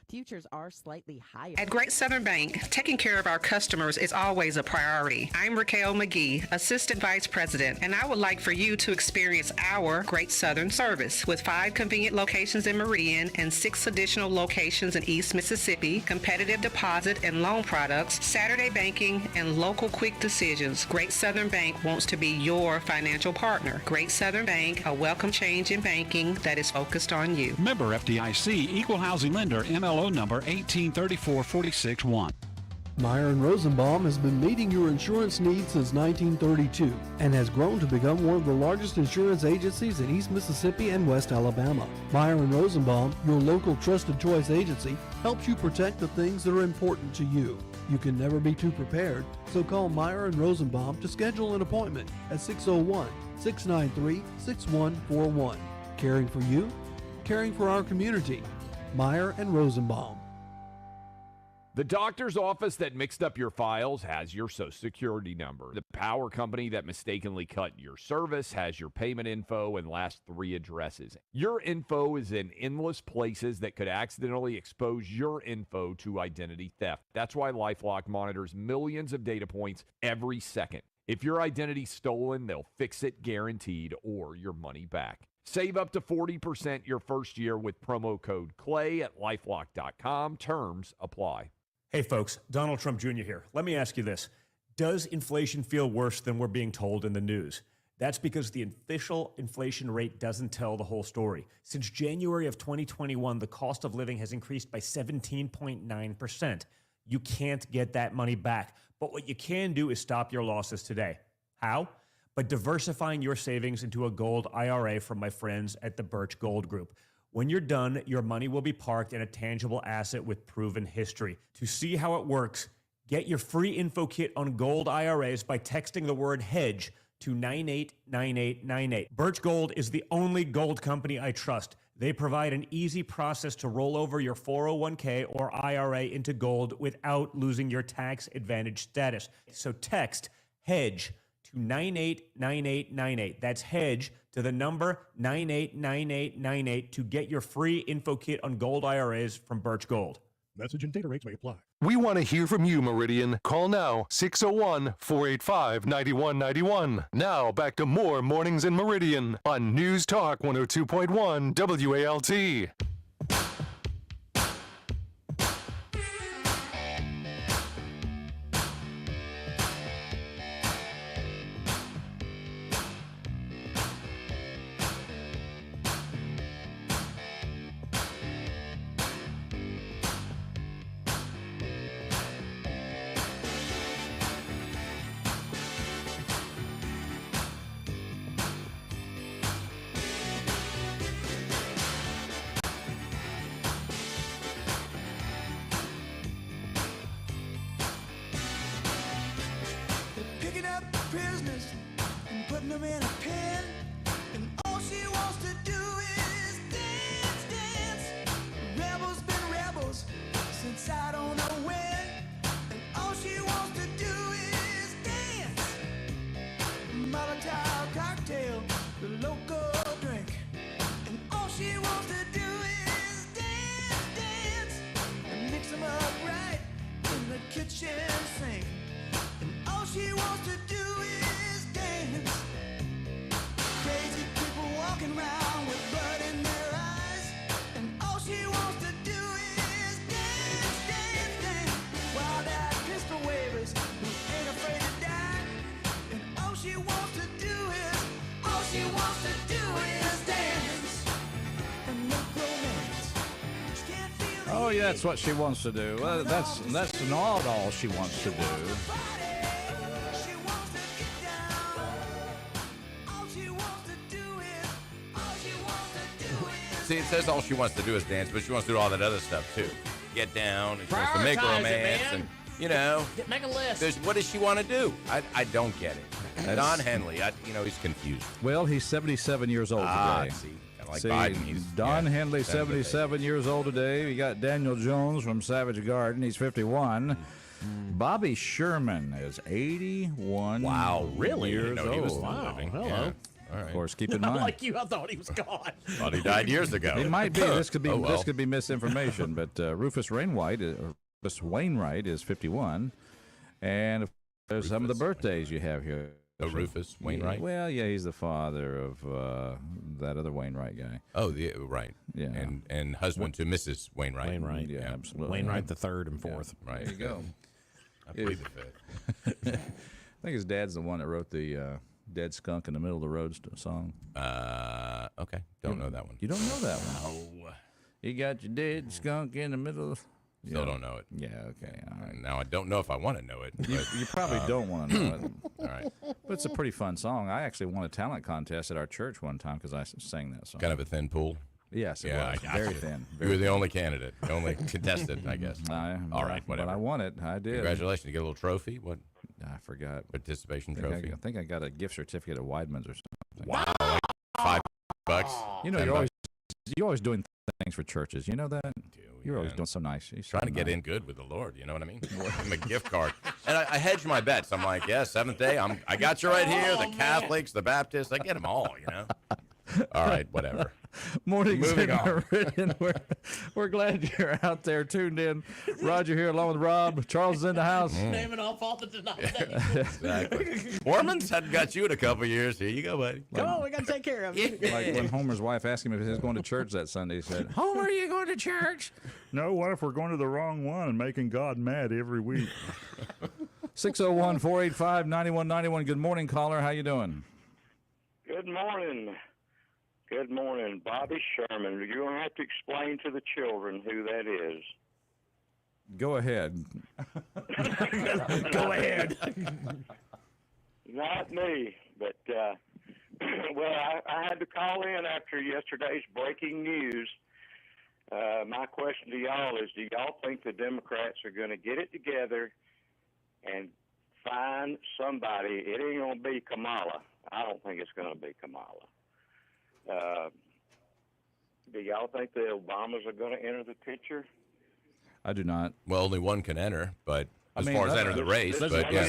Futures are slightly higher. At Great Southern Bank, taking care of our customers is always a priority. I'm Raquel McGee, Assistant Vice President, and I would like for you to experience our Great Southern service. With 5 convenient locations in Meridian and 6 additional locations in East Mississippi, competitive deposit and loan products, Saturday banking, and local quick decisions, Great Southern Bank wants to be your financial partner. Great Southern Bank, a welcome change in banking that is focused on you. Member FDIC, Equal Housing Lender, MLO number 1834461. Meyer & Rosenbaum has been meeting your insurance needs since 1932 and has grown to become one of the largest insurance agencies in East Mississippi and West Alabama. Meyer & Rosenbaum, your local trusted choice agency, helps you protect the things that are important to you. You can never be too prepared, so call Meyer & Rosenbaum to schedule an appointment at 601-693-6141. Caring for you, caring for our community. Meyer & Rosenbaum. The doctor's office that mixed up your files has your Social Security number. The power company that mistakenly cut your service has your payment info and last 3 addresses. Your info is in endless places that could accidentally expose your info to identity theft. That's why LifeLock monitors millions of data points every second. If your identity's stolen, they'll fix it guaranteed or your money back. Save up to 40% your first year with promo code CLAY at LifeLock.com. Terms apply. Hey folks, Donald Trump Jr. here. Let me ask you this. Does inflation feel worse than we're being told in the news? That's because the official inflation rate doesn't tell the whole story. Since January of 2021, the cost of living has increased by 17.9%. You can't get that money back. But what you can do is stop your losses today. How? By diversifying your savings into a gold IRA from my friends at the Birch Gold Group. When you're done, your money will be parked in a tangible asset with proven history. To see how it works, get your free info kit on gold IRAs by texting the word HEDGE to 989898. Birch Gold is the only gold company I trust. They provide an easy process to roll over your 401k or IRA into gold without losing your tax advantage status. So text HEDGE to 989898. That's HEDGE to the number 989898 to get your free info kit on gold IRAs from Birch Gold. Message and data rates may apply. We want to hear from you, Meridian. Call now, 601-485-9191. Now, back to more Mornings in Meridian on News Talk 102.1 WALT. Prisoners and putting them in a pen, and all she wants to do is dance, dance. Rebels been rebels since I don't know when, and all she wants to do is dance. Molotov cocktail, the local drink, and all she wants to do is dance, dance, and mix them up right in the kitchen sink. And all she wants to do is dance. Crazy people walking around with blood in their eyes. And all she wants to do is dance, dance, dance. While that pistol wavers who ain't afraid to die. And all she wants to do is dance. And make romance. She can't feel the Oh, yeah, that's what she wants to do. Well, that's not all she wants to do. See, it says all she wants to do is dance, but she wants to do all that other stuff too. Get down, and she wants to make Prioritize it, romance, man. and you know, Make a list. what does she want to do? I don't get it. Don Henley, he's confused. Well, he's 77 years old today. See, kind of like Biden. He's Don Henley, that's okay. 77 years old today. We got Daniel Jones from Savage Garden. He's 51. Bobby Sherman is 81 Wow, really? years I didn't know he was old. still living. Hello. Yeah. All right. Of course, keep in Not mind. like you, I thought he was gone. Thought he died years ago. It might be. This could be. Oh, well. This could be misinformation. But Rufus Wainwright is 51, and there's some of the birthdays you have here. Oh, Rufus Wainwright. Well, yeah, he's the father of that other Wainwright guy. Oh, right. Yeah, and husband to Mrs. Wainwright. Wainwright. Yeah, absolutely. Wainwright the third and fourth. Yeah, right. There you go. I believe the fifth. I think his dad's the one that wrote the "Dead Skunk in the Middle of the Road" song. Okay. Don't know that one. You don't know that one? No. You got your dead skunk in the middle of... Still don't know it. Yeah, okay. All right. Now, I don't know if I want to know it. But, You probably don't want to know it. All right. But it's a pretty fun song. I actually won a talent contest at our church one time because I sang that song. Kind of a thin pool. Yes, it Yeah, was. I got Very you. thin. You were the only candidate, the only contestant, I guess. All right, whatever. But I won it. I did. Congratulations. You get a little trophy. What? I forgot. Participation trophy. I think I got a gift certificate at Weidman's or something. Wow. Like $5. You know, $10. you're always doing things for churches. You know that? You're always yeah. doing so nice. You're Trying to get in good with the Lord. You know what I mean? Give him a gift card. And I hedge my bets. I'm like, yeah, Seventh Day. I got you right here. The Catholics, the Baptists. I get them all, you know? All right, whatever. Mornings Moving in on. Meridian. We're glad you're out there tuned in. Roger here along with Rob. Charles is in the house. Naming off all the denominations. Exactly. Mormons hadn't got you in a couple years. Here you go, buddy. Come on, we got to take care of you. Like when Homer's wife asked him if he was going to church that Sunday, he said, Homer, are you going to church? No, what if we're going to the wrong one and making God mad every week? 601-485-9191. Good morning, caller. How you doing? Good morning. Good morning. Bobby Sherman. You're going to have to explain to the children who that is. Go ahead. Go ahead. Not me, but, well, I had to call in after yesterday's breaking news. My question to y'all is, do y'all think the Democrats are going to get it together and find somebody? It ain't going to be Kamala. I don't think it's going to be Kamala. Do y'all think the Obamas are going to enter the picture? I do not. Well, only one can enter, but I as mean, far as enter the race, but yeah.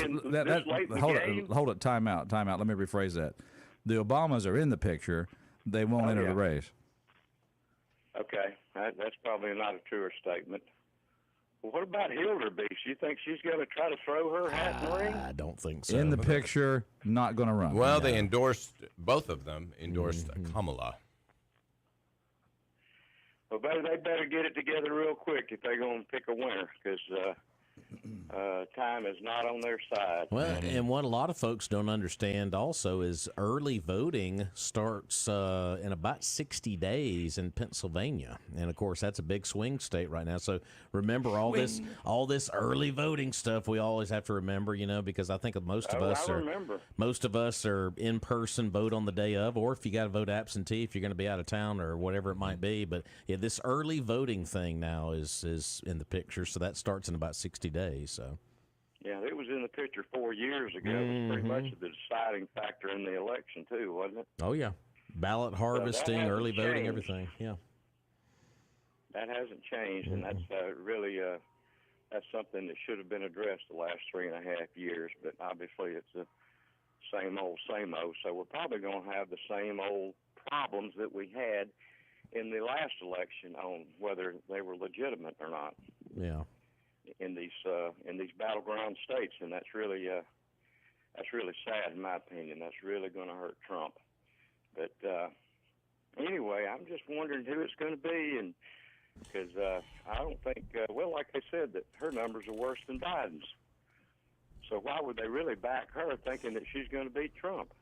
Hold it. Time out. Let me rephrase that. The Obamas are in the picture. They won't enter the race. Okay, that's probably not a truer statement. Well, what about Hilderbeest? You think she's going to try to throw her hat in the ring? I don't think so. In the picture, not going to run. Well, they endorsed, both of them endorsed Kamala. Well, they better get it together real quick if they're going to pick a winner, because time is not on their side. Well, and what a lot of folks don't understand also is early voting starts in about 60 days in Pennsylvania, and of course that's a big swing state right now. So remember all this early voting stuff. We always have to remember, because I think most of us are in person, vote on the day of, or if you got to vote absentee if you're going to be out of town or whatever it might be. But yeah, this early voting thing now is in the picture, so that starts in about 60 days. So. Yeah, it was in the picture 4 years ago. It was pretty much the deciding factor in the election, too, wasn't it? Oh, yeah. Ballot harvesting, early voting, everything. Yeah. That hasn't changed, and that's really that's something that should have been addressed the last 3.5 years, but obviously it's the same old. So we're probably going to have the same old problems that we had in the last election on whether they were legitimate or not. Yeah. In these battleground states, and that's really sad in my opinion. That's really going to hurt Trump. But anyway, I'm just wondering who it's going to be, and because I don't think like I said, that her numbers are worse than Biden's. So why would they really back her, thinking that she's going to beat Trump?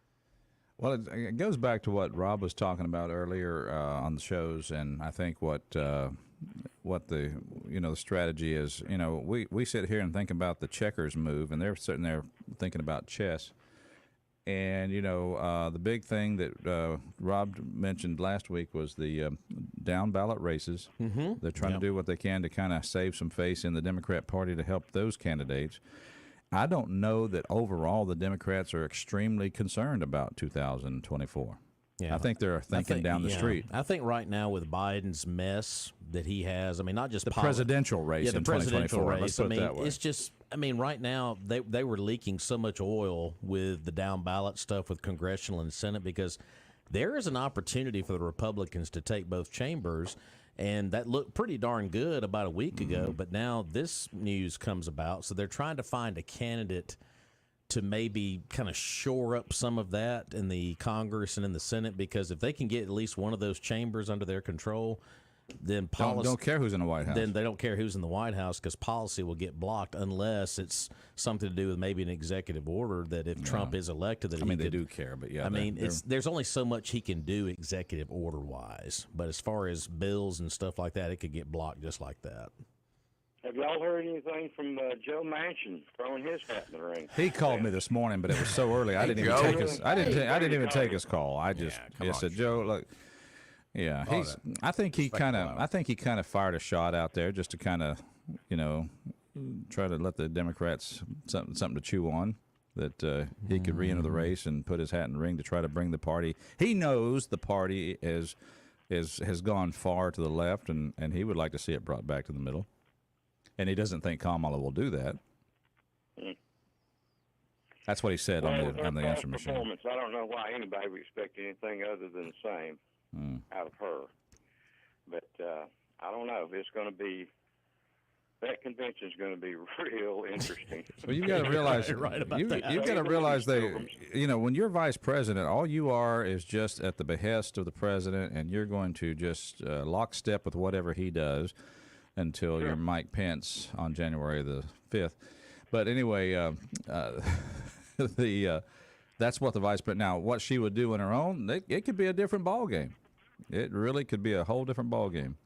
Well, it goes back to what Rob was talking about earlier on the shows, and I think what the the strategy is. We sit here and think about the checkers move, and they're sitting there thinking about chess. And the big thing that Rob mentioned last week was the down ballot races. Mm-hmm. They're trying to do what they can to kind of save some face in the Democrat Party to help those candidates. I don't know that overall the Democrats are extremely concerned about 2024. Yeah. I think they're thinking down the street. I think right now with Biden's mess that he has, not just the presidential race in 2024. Let's put it that way. It's just, right now they were leaking so much oil with the down ballot stuff with congressional and Senate, because there is an opportunity for the Republicans to take both chambers. And that looked pretty darn good about a week ago, but now this news comes about. So they're trying to find a candidate to maybe kind of shore up some of that in the Congress and in the Senate, because if they can get at least one of those chambers under their control, then policy don't care who's in the White House. Then they don't care who's in the White House, because policy will get blocked unless it's something to do with maybe an executive order that if Trump is elected, that they do care, but yeah, there's only so much he can do executive order wise. But as far as bills and stuff like that, it could get blocked just like that. Have y'all heard anything from Joe Manchin throwing his hat in the ring? He called me this morning, but it was so early. I didn't even take his. I didn't even take his call. I just said, Joe, look. Yeah, I think he kind of fired a shot out there just to kind of, try to let the Democrats something to chew on, that he could re-enter the race and put his hat in the ring to try to bring the party. He knows the party has gone far to the left, and he would like to see it brought back to the middle. And he doesn't think Kamala will do that. That's what he said on the answer machine. I don't know why anybody would expect anything other than the same out of her. But I don't know. It's going to be, that convention is going to be real interesting. Well, you've got to realize, you've got to realize when you're vice president, all you are is just at the behest of the president, and you're going to just lockstep with whatever he does until you're Mike Pence on January the 5th. But anyway, that's what the vice president. Now, what she would do on her own, it could be a different ball game. It really could be a whole different ball game.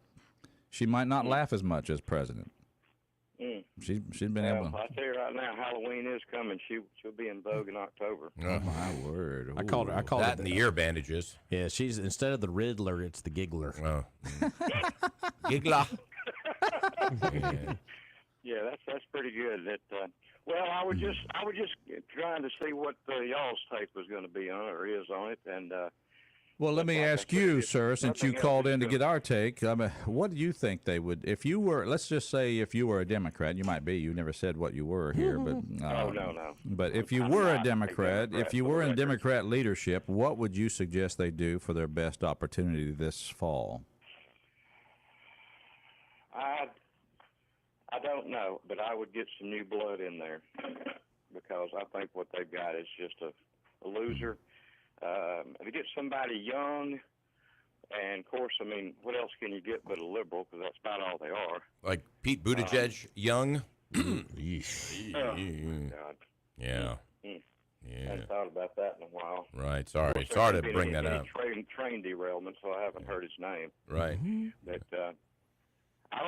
She might not laugh as much as president. She's been able. I'll tell you right now, Halloween is coming. She'll be in vogue in October. Oh my word! Ooh. I called that in the ear bandages. Yeah, she's instead of the Riddler, it's the Giggler. Oh. Giggler. Yeah, that's pretty good. Well, I was just trying to see what y'all's take was going to be on it or is on it, and Well, let me ask you, sir, since you called in to get our take, what do you think they would, if you were, let's just say if you were a Democrat, you might be, you never said what you were here, but. No. But if you were a Democrat, if you were in Democrat leadership, what would you suggest they do for their best opportunity this fall? I don't know, but I would get some new blood in there because I think what they've got is just a loser. To get somebody young, and of course, I mean, what else can you get but a liberal? Because that's about all they are. Like Pete Buttigieg, young. God. Yeah. I haven't thought about that in a while. Right. Sorry Of course, to there hasn't bring been that any up. Train derailment, so I haven't heard his name. Right. But I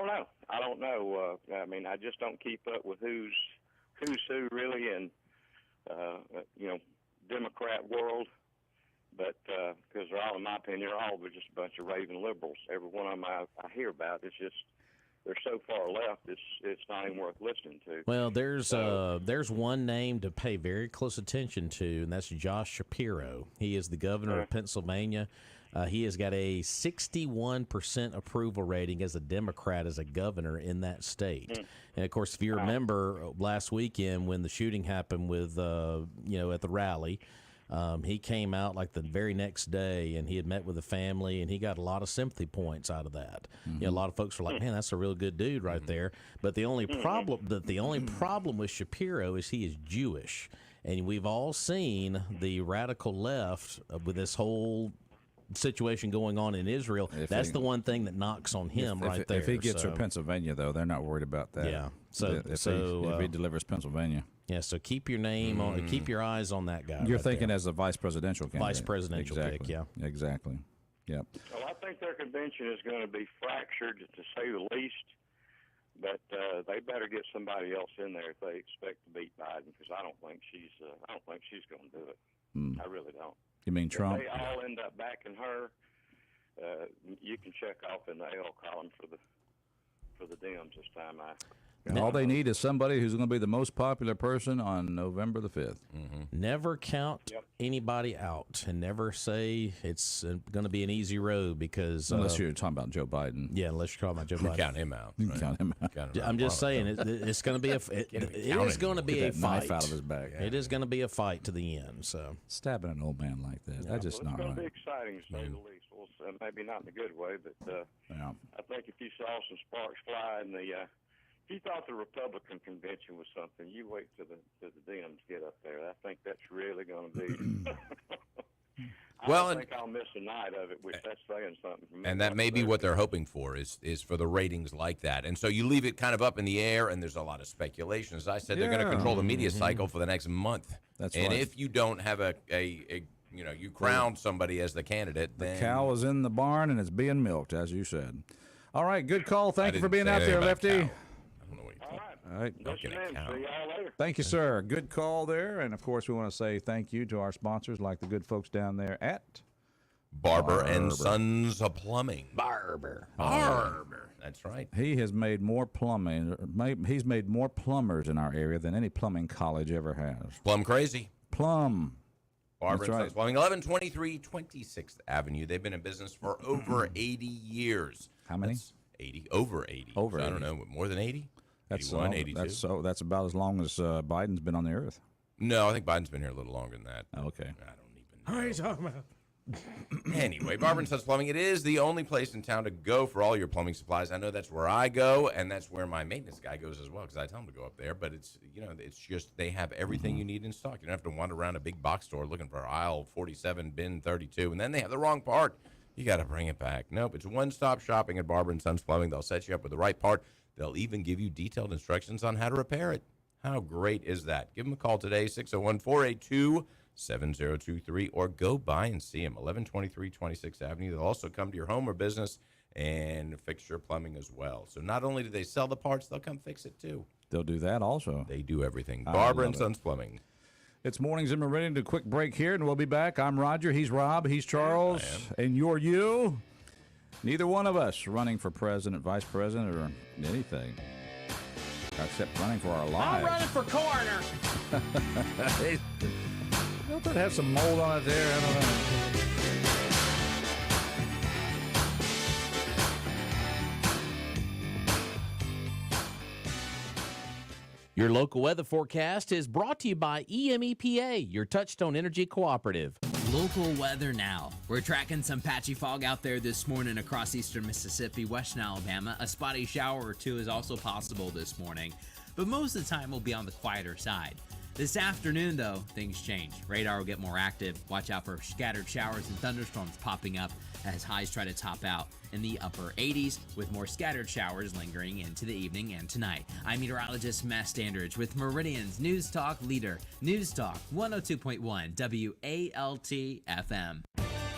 don't know. I mean, I just don't keep up with who's who really in Democrat world. But because they're all, in my opinion, they're all just a bunch of raving liberals. Every one of them I hear about, it's just they're so far left. It's not even worth listening to. Well, there's one name to pay very close attention to, and that's Josh Shapiro. He is the governor of Pennsylvania. He has got a 61% approval rating as a Democrat as a governor in that state. And of course, if you remember last weekend when the shooting happened with at the rally. He came out like the very next day, and he had met with the family, and he got a lot of sympathy points out of that. A lot of folks were like, "Man, that's a real good dude right there." But the only problem with Shapiro is he is Jewish, and we've all seen the radical left with this whole situation going on in Israel. That's the one thing that knocks on him right there. If he gets through Pennsylvania, though, they're not worried about that. Yeah. If he delivers Pennsylvania. Yeah, so keep your name on, keep your eyes on that guy. You're thinking as a vice presidential candidate. Vice presidential pick, yeah. Exactly. Yep. Well, I think their convention is going to be fractured, to say the least. But they better get somebody else in there if they expect to beat Biden, because I don't think she's going to do it. I really don't. You mean Trump? If they all end up backing her, you can check off in the L column for the Dems this time. All they need is somebody who's going to be the most popular person on November the 5th. Never count anybody out, and never say it's going to be an easy road, because unless you're talking about Joe Biden. Yeah, unless you're talking about Joe Biden. Count him out. You can count him out. I'm just saying it's going to be it is going to be a fight. Knife out of his back. It is going to be a fight to the end. So stabbing an old man like that, that's just not right. It's going to be exciting, to say the least. Well, maybe not in a good way, but I think if you saw some sparks fly in the. If you thought the Republican convention was something, you wait till the Dems get up there. I think that's really going to be. I think I'll miss a night of it, which that's saying something for me. And that may be what they're hoping for is for the ratings like that. And so you leave it kind of up in the air, and there's a lot of speculation. As I said, they're going to control the media cycle for the next month. That's and right. if you don't have you crown somebody as the candidate, then the cow is in the barn and it's being milked, as you said. All right, good call. Thank you for being out there, Lefty. All right. Thank you, sir. Good call there. And, of course, we want to say thank you to our sponsors, like the good folks down there at Barber and Sons of Plumbing. Barber. That's right. He has made more plumbing. He's made more plumbers in our area than any plumbing college ever has. Plum crazy. Plum. Barber and Sons Plumbing, 1123 26th Avenue. They've been in business for over 80 years. How many? That's 80. Over 80. Over 80. I don't know. More than 80? That's 81, 82. That's about as long as Biden's been on the earth. No, I think Biden's been here a little longer than that. Okay. I don't even know. What are you talking about? Anyway, Barber and Sons Plumbing, it is the only place in town to go for all your plumbing supplies. I know that's where I go, and that's where my maintenance guy goes as well, because I tell him to go up there. But it's it's just they have everything you need in stock. You don't have to wander around a big box store looking for aisle 47, bin 32, and then they have the wrong part. You got to bring it back. Nope, it's one-stop shopping at Barber and Sons Plumbing. They'll set you up with the right part. They'll even give you detailed instructions on how to repair it. How great is that? Give them a call today, 601-482-7023, or go by and see them, 1123 26th Avenue. They'll also come to your home or business and fix your plumbing as well. So not only do they sell the parts, they'll come fix it too. They'll do that also. They do everything. Barber and Sons Plumbing. It's Mornings in Meridian. A quick break here, and we'll be back. I'm Roger. He's Rob. He's Charles. And you're you. Neither one of us running for president, vice president, or anything. Except running for our lives. I'm running for coroner. Don't that have some mold on it there? I don't know. Your local weather forecast is brought to you by EMEPA, your Touchstone Energy Cooperative. Local weather now. We're tracking some patchy fog out there this morning across eastern Mississippi, western Alabama. A spotty shower or two is also possible this morning, but most of the time will be on the quieter side. This afternoon, though, things change. Radar will get more active. Watch out for scattered showers and thunderstorms popping up as highs try to top out in the upper 80s, with more scattered showers lingering into the evening and tonight. I'm meteorologist Matt Standridge with Meridian's News Talk leader, News Talk 102.1 WALT FM.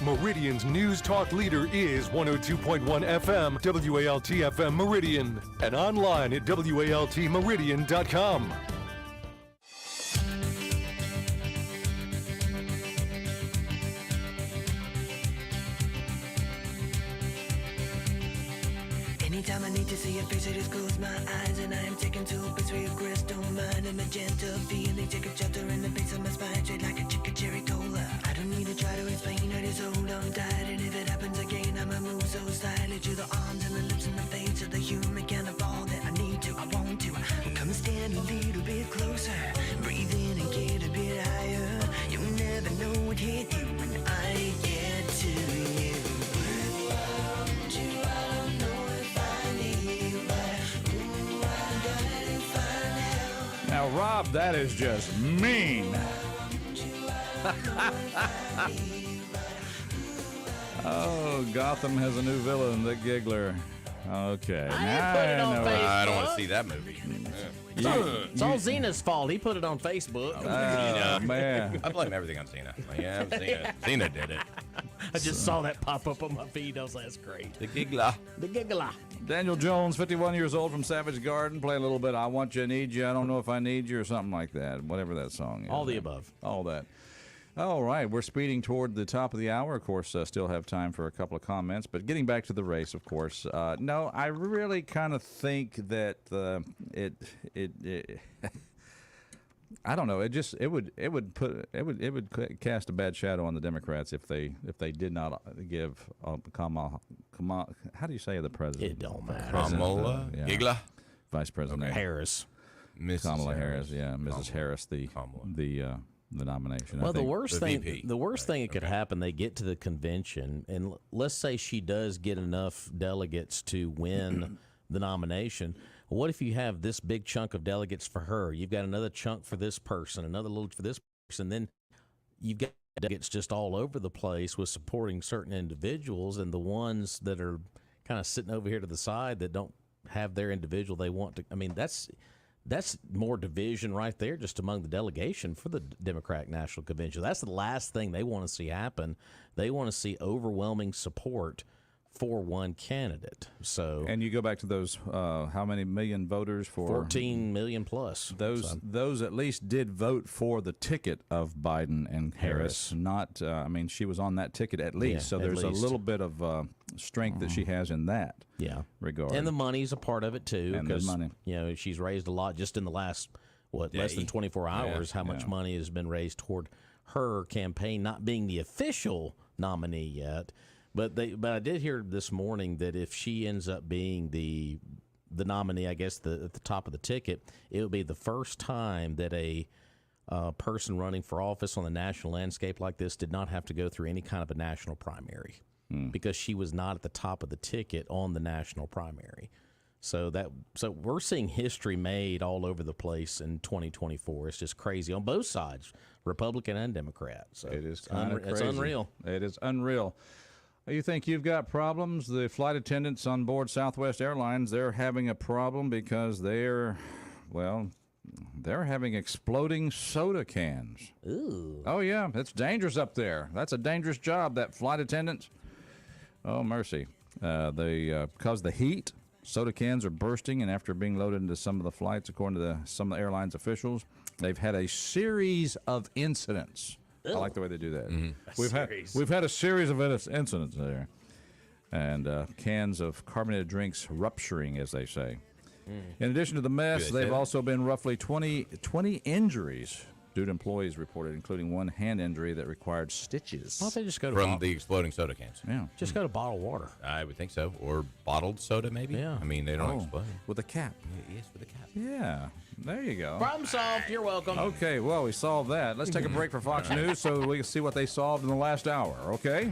Meridian's News Talk leader is 102.1 FM, WALT FM Meridian, and online at WALTmeridian.com. Anytime I need to see your face, I just close my eyes and I am taken to a place where your crystal mind and magenta feeling take a shelter in the base of my spine, straight like a chicken cherry cola. I don't need to try to explain, I just hold on tight, and if it happens again, I'ma move so slightly to the arms and the lips and the face of the human kind of all that I need to, I want to. Come and stand a little bit closer, breathe in and get a bit higher. You'll never know what hit you when I get to you. Now, Rob, that is just mean. Oh, Gotham has a new villain, the Giggler. Okay. I don't want to see that movie. It's all Zena's fault. He put it on Facebook. Oh, man. I blame everything on Zena. Yeah, Zena did it. I just saw that pop up on my feed. I was like, that's great. The Giggler. The Giggler. Daniel Jones, 51 years old, from Savage Garden, playing a little bit I Want You, Need You, I Don't Know If I Need You, or something like that, whatever that song is. All the above. All that. All right, we're speeding toward the top of the hour. Of course, still have time for a couple of comments, but getting back to the race, of course. No, I really kind of think that I don't know. It would cast a bad shadow on the Democrats if they did not give Kamala. How do you say the president? It don't matter. Kamala Giggler, Vice President Harris, Kamala Harris. Yeah, Mrs. Harris, the nomination. Well, the worst thing that could happen, they get to the convention, and let's say she does get enough delegates to win the nomination. What if you have this big chunk of delegates for her? You've got another chunk for this person, another little for this person. Then you've got delegates just all over the place with supporting certain individuals, and the ones that are kind of sitting over here to the side that don't have their individual they want to. I mean, that's more division right there just among the delegation for the Democratic National Convention. That's the last thing they want to see happen. They want to see overwhelming support for one candidate. So, and you go back to those how many million voters for 14 million plus. Those at least did vote for the ticket of Biden and Harris. Not, I mean, she was on that ticket at least. Yeah, so there's a little bit of strength that she has in that. Regard. And the money's a part of it too. And the money. You know, she's raised a lot just in the last less than 24 hours. How much money has been raised toward her campaign, not being the official nominee yet. But I did hear this morning that if she ends up being the nominee, I guess at the top of the ticket, it will be the first time that a person running for office on the national landscape like this did not have to go through any kind of a national primary because she was not at the top of the ticket on the national primary. So we're seeing history made all over the place in 2024. It's just crazy on both sides, Republican and Democrat. So it is kind of crazy. It's unreal. It is unreal. You think you've got problems? The flight attendants on board Southwest Airlines, they're having a problem because they're having exploding soda cans. Ooh. Oh, yeah. It's dangerous up there. That's a dangerous job, that flight attendant. Oh, mercy. Because the heat, soda cans are bursting, and after being loaded into some of the flights, according to some of the airlines officials, they've had a series of incidents. I like the way they do that. Mm-hmm. We've had a series of incidents there, and cans of carbonated drinks rupturing, as they say. In addition to the mess, they've also been roughly 20 injuries Due to employees reported, including one hand injury that required stitches. Why don't they just go to From the exploding soda cans. Yeah. Just go to bottled water. I would think so. Or bottled soda, maybe? Yeah. I mean, they don't explode. With a cap. Yes, with a cap. Yeah. There you go. Problem solved. You're welcome. Okay, well, we solved that. Let's take a break for Fox News so we can see what they solved in the last hour, okay?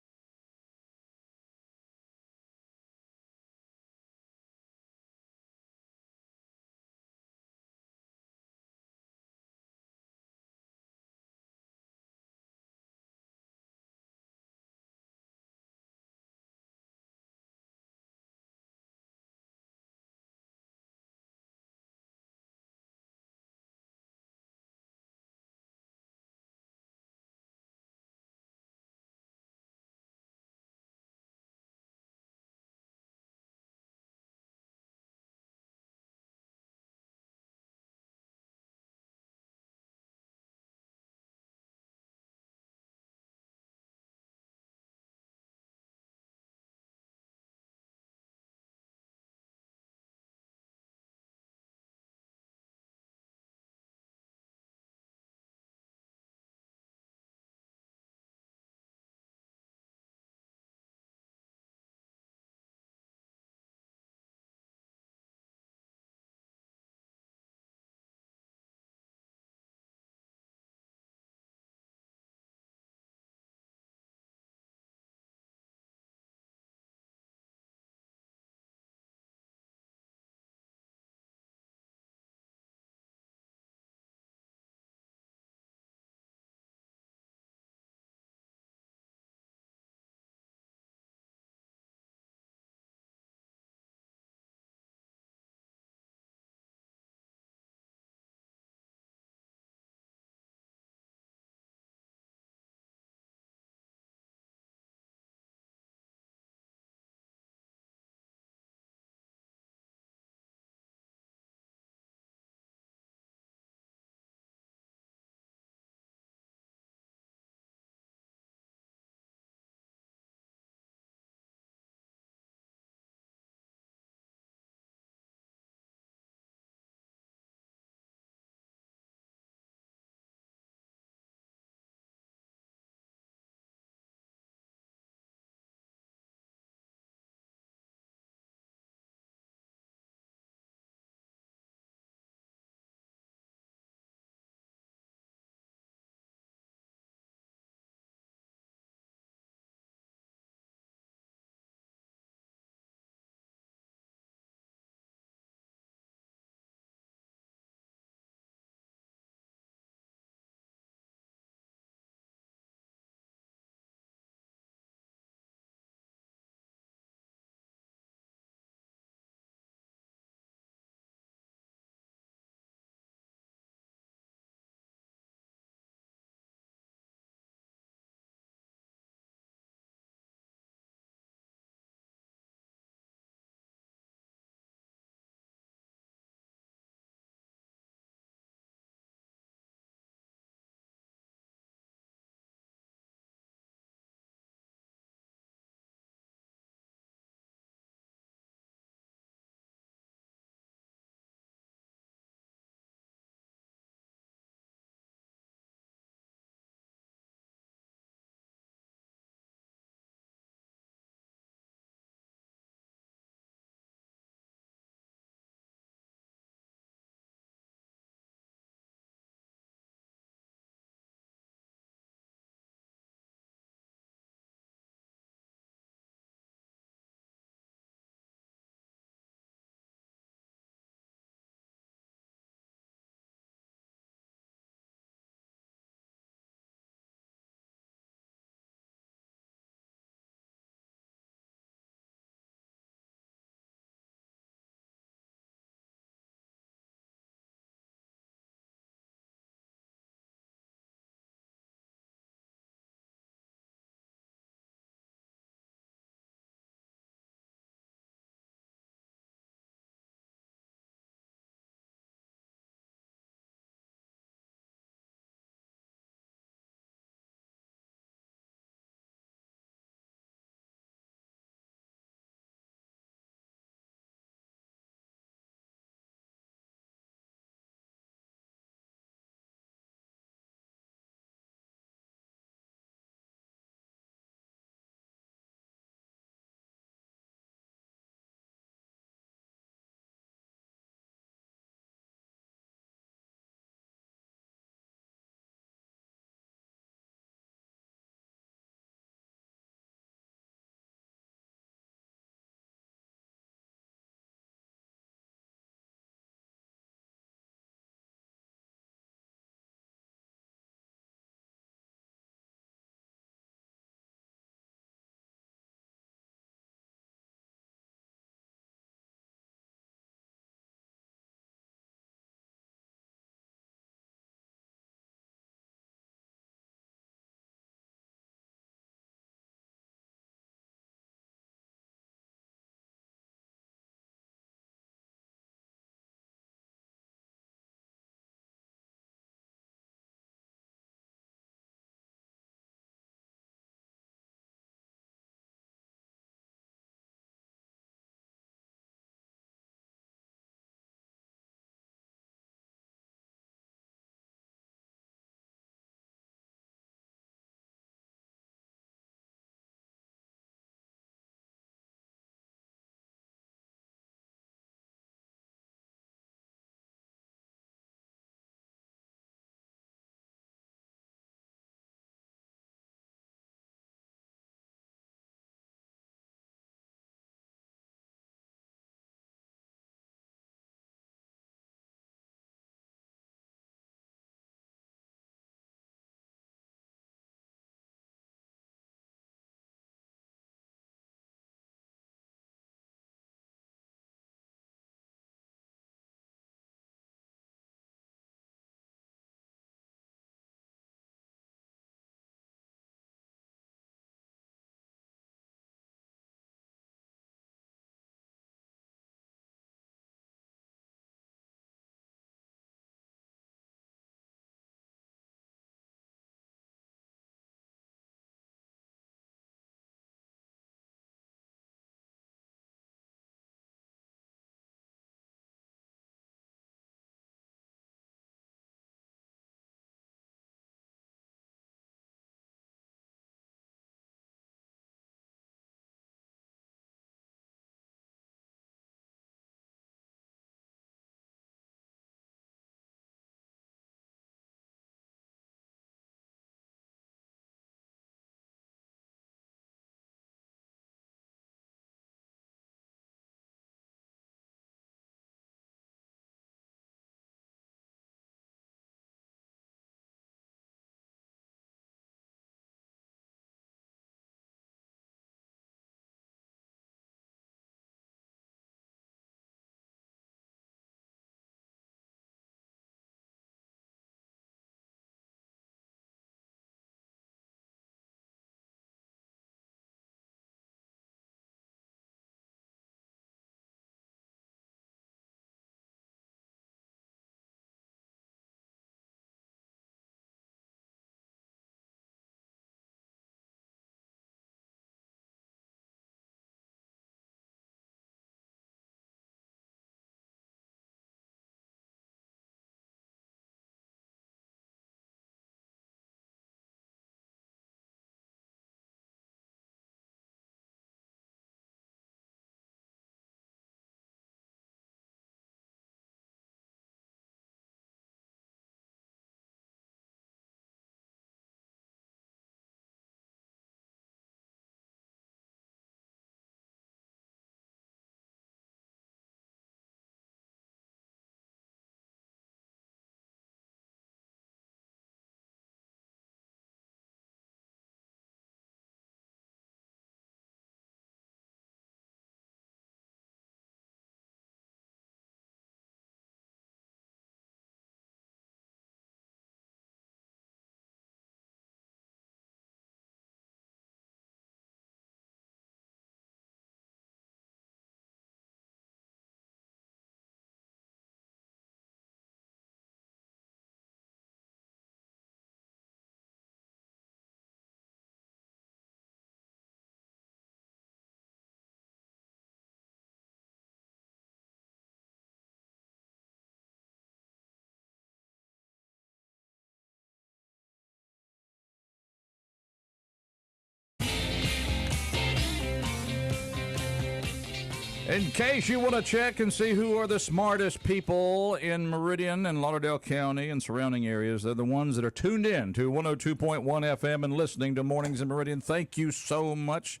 In case you want to check and see who are the smartest people in Meridian and Lauderdale County and surrounding areas, they're the ones that are tuned in to 102.1 FM and listening to Mornings in Meridian. Thank you so much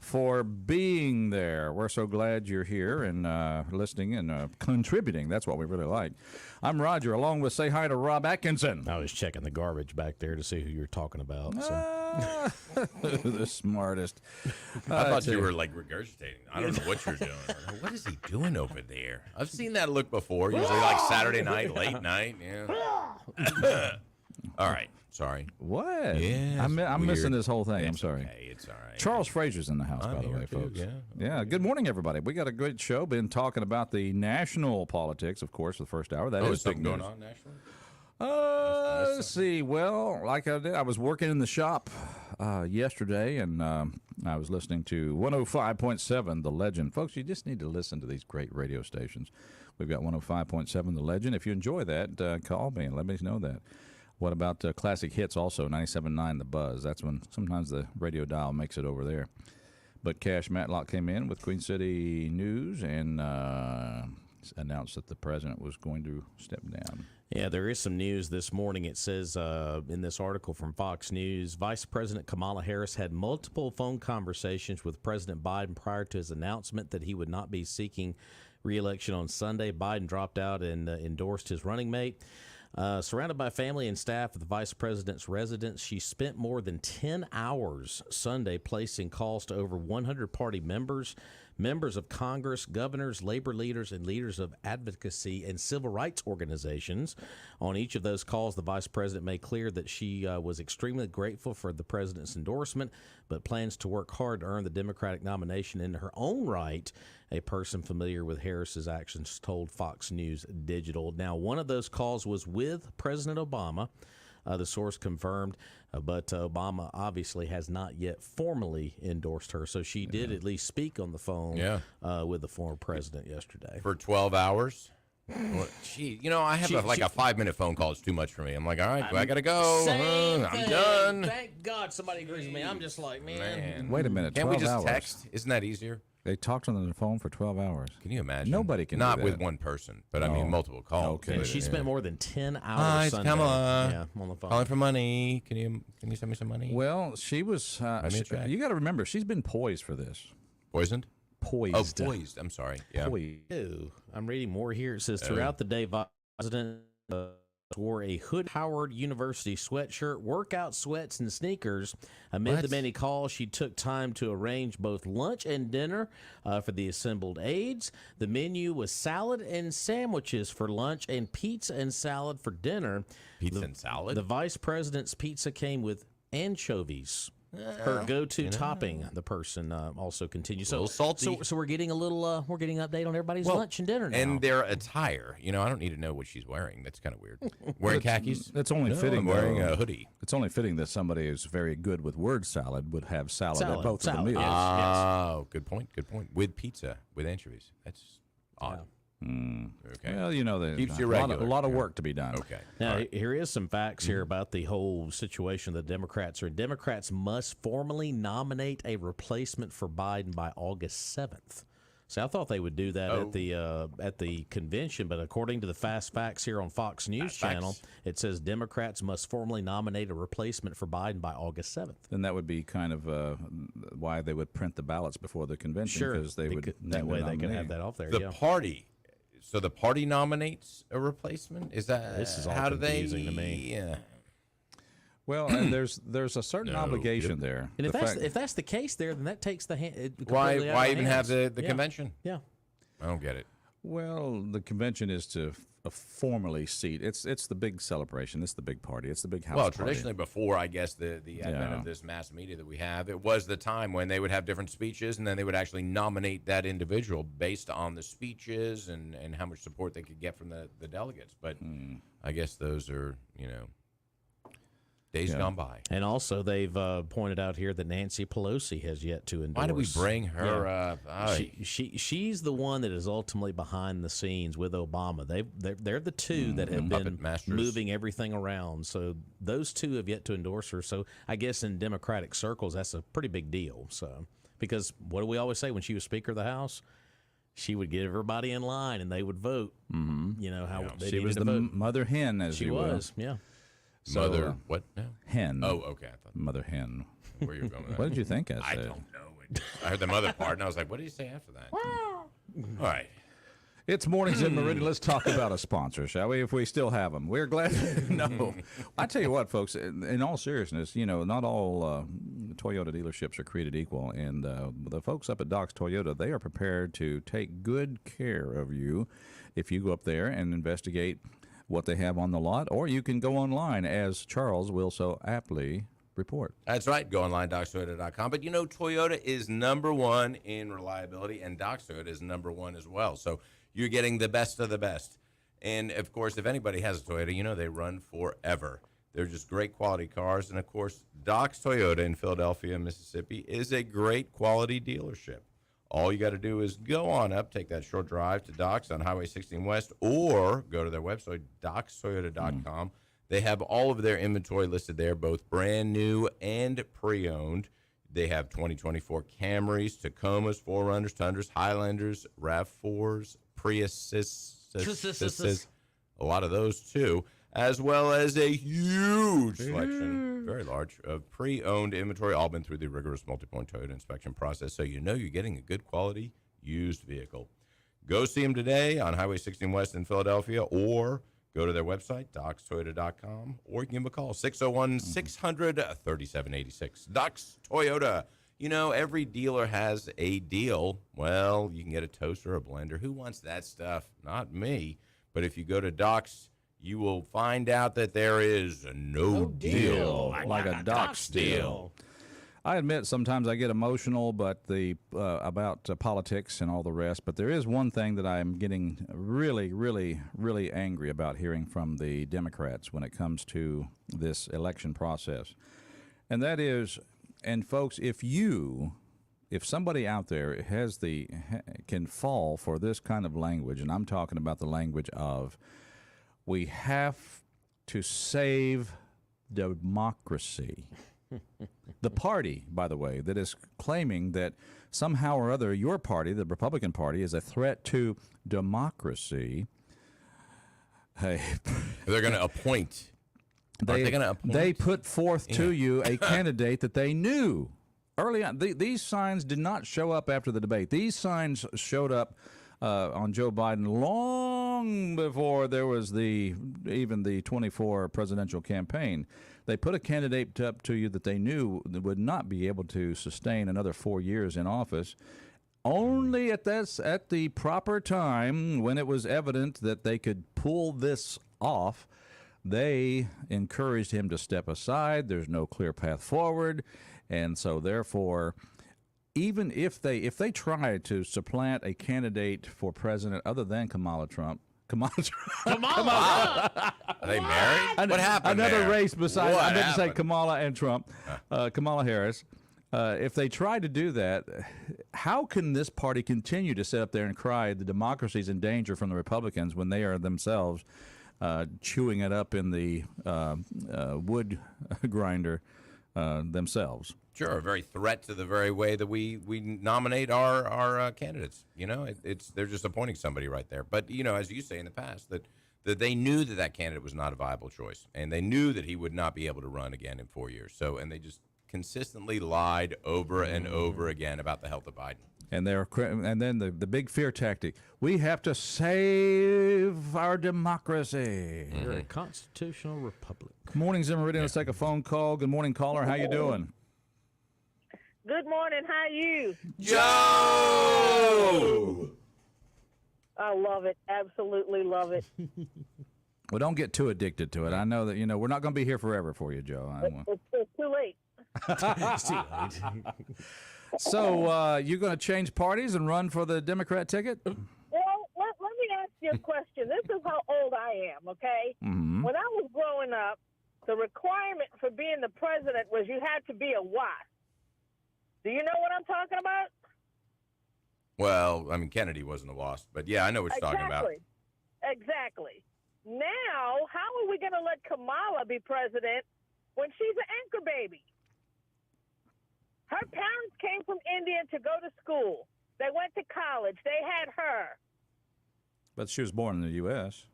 for being there. We're so glad you're here and listening and contributing. That's what we really like. I'm Roger, along with Say Hi to Rob Atkinson. I was checking the garbage back there to see who you're talking about. The smartest. I thought you were like regurgitating. I don't know what you're doing. What is he doing over there? I've seen that look before, usually like Saturday night, late night. Yeah. All right. Sorry. What? Yeah. I'm missing this whole thing. I'm It's sorry. okay. It's all right. Charles Frazier's in the house, by the way, too, folks. yeah. Yeah. Good morning, everybody. We got a great show. Been talking about the national politics, of course, for the first hour. That is big something news. going on nationally? Let's see. Well, like I did, I was working in the shop yesterday, and I was listening to 105.7 The Legend. Folks, you just need to listen to these great radio stations. We've got 105.7 The Legend. If you enjoy that, call me and let me know that. What about classic hits also, 97.9 The Buzz? That's when sometimes the radio dial makes it over there. But Cash Matlock came in with Queen City News and announced that the president was going to step down. Yeah, there is some news this morning. It says in this article from Fox News, Vice President Kamala Harris had multiple phone conversations with President Biden prior to his announcement that he would not be seeking re-election on Sunday. Biden dropped out and endorsed his running mate. Surrounded by family and staff at the vice president's residence, she spent more than 10 hours Sunday placing calls to over 100 party members, members of Congress, governors, labor leaders, and leaders of advocacy and civil rights organizations. On each of those calls, the vice president made clear that she was extremely grateful for the president's endorsement, but plans to work hard to earn the Democratic nomination in her own right. A person familiar with Harris's actions told Fox News Digital. Now, one of those calls was with President Obama. The source confirmed, but Obama obviously has not yet formally endorsed her. So she did at least speak on the phone with the former president yesterday. For 12 hours? Well, gee, I have a 5-minute phone call. It's too much for me. I'm like, all right, I got to go. I'm done. Thank God somebody agrees with me. I'm just like, man. Wait a minute. Can't we 12 just hours. text? Isn't that easier? They talked on the phone for 12 hours. Can you imagine? Nobody can Not do with that. one person, but I mean multiple calls. Okay. And she spent more than 10 hours Hi, it's Sunday. Kamala. On the phone. Calling for money. Can you send me some money? Well, she was. You got to remember, she's been poised for this. Poisoned? Poised. Oh, poised. I'm sorry. Yeah. Ew. I'm reading more here. It says throughout the day, President wore a Hood Howard University sweatshirt, workout sweats, and sneakers. Amid the many calls, she took time to arrange both lunch and dinner for the assembled aides. The menu was salad and sandwiches for lunch and pizza and salad for dinner. Pizza and salad? The vice president's pizza came with anchovies. Her go-to topping. The person also continues. So, little salty. So we're getting a little. We're getting an update on everybody's lunch and dinner now. And their attire. I don't need to know what she's wearing. That's kind of weird. Wearing khakis? It's only fitting. I'm wearing a hoodie. It's only fitting that somebody who's very good with word salad would have salad at both of the meals. Oh, good point. Good point. With pizza, with anchovies. That's odd. Okay. Well, Keeps you a regular. lot of work to be done. Okay. Now, here is some facts here about the whole situation the Democrats are in. Democrats must formally nominate a replacement for Biden by August 7th. So I thought they would do that at the convention, but according to the Fast Facts here on Fox News Channel, it says Democrats must formally nominate a replacement for Biden by August 7th. And that would be kind of why they would print the ballots before the convention. Sure. Because they would that way they could have that off there. The party. So the party nominates a replacement? Is that This is all how confusing do they? to me. Yeah. Well, there's a certain obligation there. And if that's the case there, then that takes the hand. Why even have the convention? Yeah. I don't get it. Well, the convention is to formally seat. It's the big celebration. It's the big party. It's the big house party. Traditionally before, I guess, the advent of this mass media that we have, it was the time when they would have different speeches, and then they would actually nominate that individual based on the speeches and how much support they could get from the delegates. But I guess those are, days gone by. And also, they've pointed out here that Nancy Pelosi has yet to endorse. Why did we bring her up? She's the one that is ultimately behind the scenes with Obama. They're the two that have been moving everything around. So those two have yet to endorse her. So I guess in Democratic circles, that's a pretty big deal. So because what do we always say when she was Speaker of the House? she would get everybody in line and they would vote. Mm-hmm. You know how they she needed was to the vote. mother hen, as She you was, will. yeah. So, Mother what now? Hen. Oh, okay. I thought mother hen. where you were going with that. What did you think I said? I don't know. I heard the mother part, and I was like, what did he say after that? All right. It's Mornings in Meridian. Let's talk about a sponsor, shall we? If we still have them, we're glad. No, I tell you what, folks. In all seriousness, not all Toyota dealerships are created equal, and the folks up at Doc's Toyota, they are prepared to take good care of you if you go up there and investigate what they have on the lot, or you can go online, as Charles will so aptly report. That's right. Go online, docstoyota.com. But Toyota is number one in reliability, and Doc's Toyota is number one as well. So you're getting the best of the best. And, of course, if anybody has a Toyota, they run forever. They're just great quality cars. And, of course, Doc's Toyota in Philadelphia, Mississippi is a great quality dealership. All you got to do is go on up, take that short drive to Doc's on Highway 16 West, or go to their website, docstoyota.com. They have all of their inventory listed there, both brand new and pre-owned. They have 2024 Camrys, Tacomas, 4Runners, Tundras, Highlanders, RAV4s, Priuses, a lot of those too, as well as a huge selection, very large, of pre-owned inventory, all been through the rigorous multi-point Toyota inspection process, so you're getting a good quality used vehicle. Go see them today on Highway 16 West in Philadelphia, or go to their website, docstoyota.com, or you can give them a call, 601-600-3786. Doc's Toyota. Every dealer has a deal. Well, you can get a toaster or a blender. Who wants that stuff? Not me. But if you go to Doc's, you will find out that there is no deal like a Doc's deal. I admit sometimes I get emotional, but about politics and all the rest. But there is one thing that I'm getting really, really, really angry about hearing from the Democrats when it comes to this election process, and that is, and folks, if somebody out there can fall for this kind of language, and I'm talking about the language of, we have to save democracy. The party, by the way, that is claiming that somehow or other your party, the Republican Party, is a threat to democracy. Hey, they're going to appoint. They put forth to you a candidate that they knew early on. These signs did not show up after the debate. These signs showed up on Joe Biden long before there was even the 24 presidential campaign. They put a candidate up to you that they knew would not be able to sustain another 4 years in office. Only at the proper time, when it was evident that they could pull this off, they encouraged him to step aside. There's no clear path forward, and so therefore, even if they try to supplant a candidate for president other than Kamala Trump. Are they married? What happened Another there? race besides, What I meant to say happened? Kamala and Trump, Kamala Harris. If they try to do that, how can this party continue to sit up there and cry the democracy's in danger from the Republicans when they are themselves chewing it up in the wood grinder themselves? Sure, a very threat to the very way that we nominate our candidates. They're just appointing somebody right there. But as you say in the past, that they knew that candidate was not a viable choice, and they knew that he would not be able to run again in 4 years. And they just consistently lied over and over again about the health of Biden. And then the big fear tactic: we have to save our democracy. We're a constitutional republic. Mornings in Meridian. Let's take a phone call. Good morning, caller. How you doing? Good morning. How are you? Joe! I love it. Absolutely love it. Well, don't get too addicted to it. I know that we're not going to be here forever for you, Joe. It's too late. So you're going to change parties and run for the Democrat ticket? Well, let me ask you a question. This is how old I am, okay? Mm-hmm. When I was growing up, the requirement for being the president was you had to be a WASP. Do you know what I'm talking about? Well, Kennedy wasn't a WASP, but yeah, I know what you're talking about. Exactly. Now, how are we going to let Kamala be president when she's an anchor baby? Her parents came from India to go to school. They went to college. They had her. But she was born in the U.S.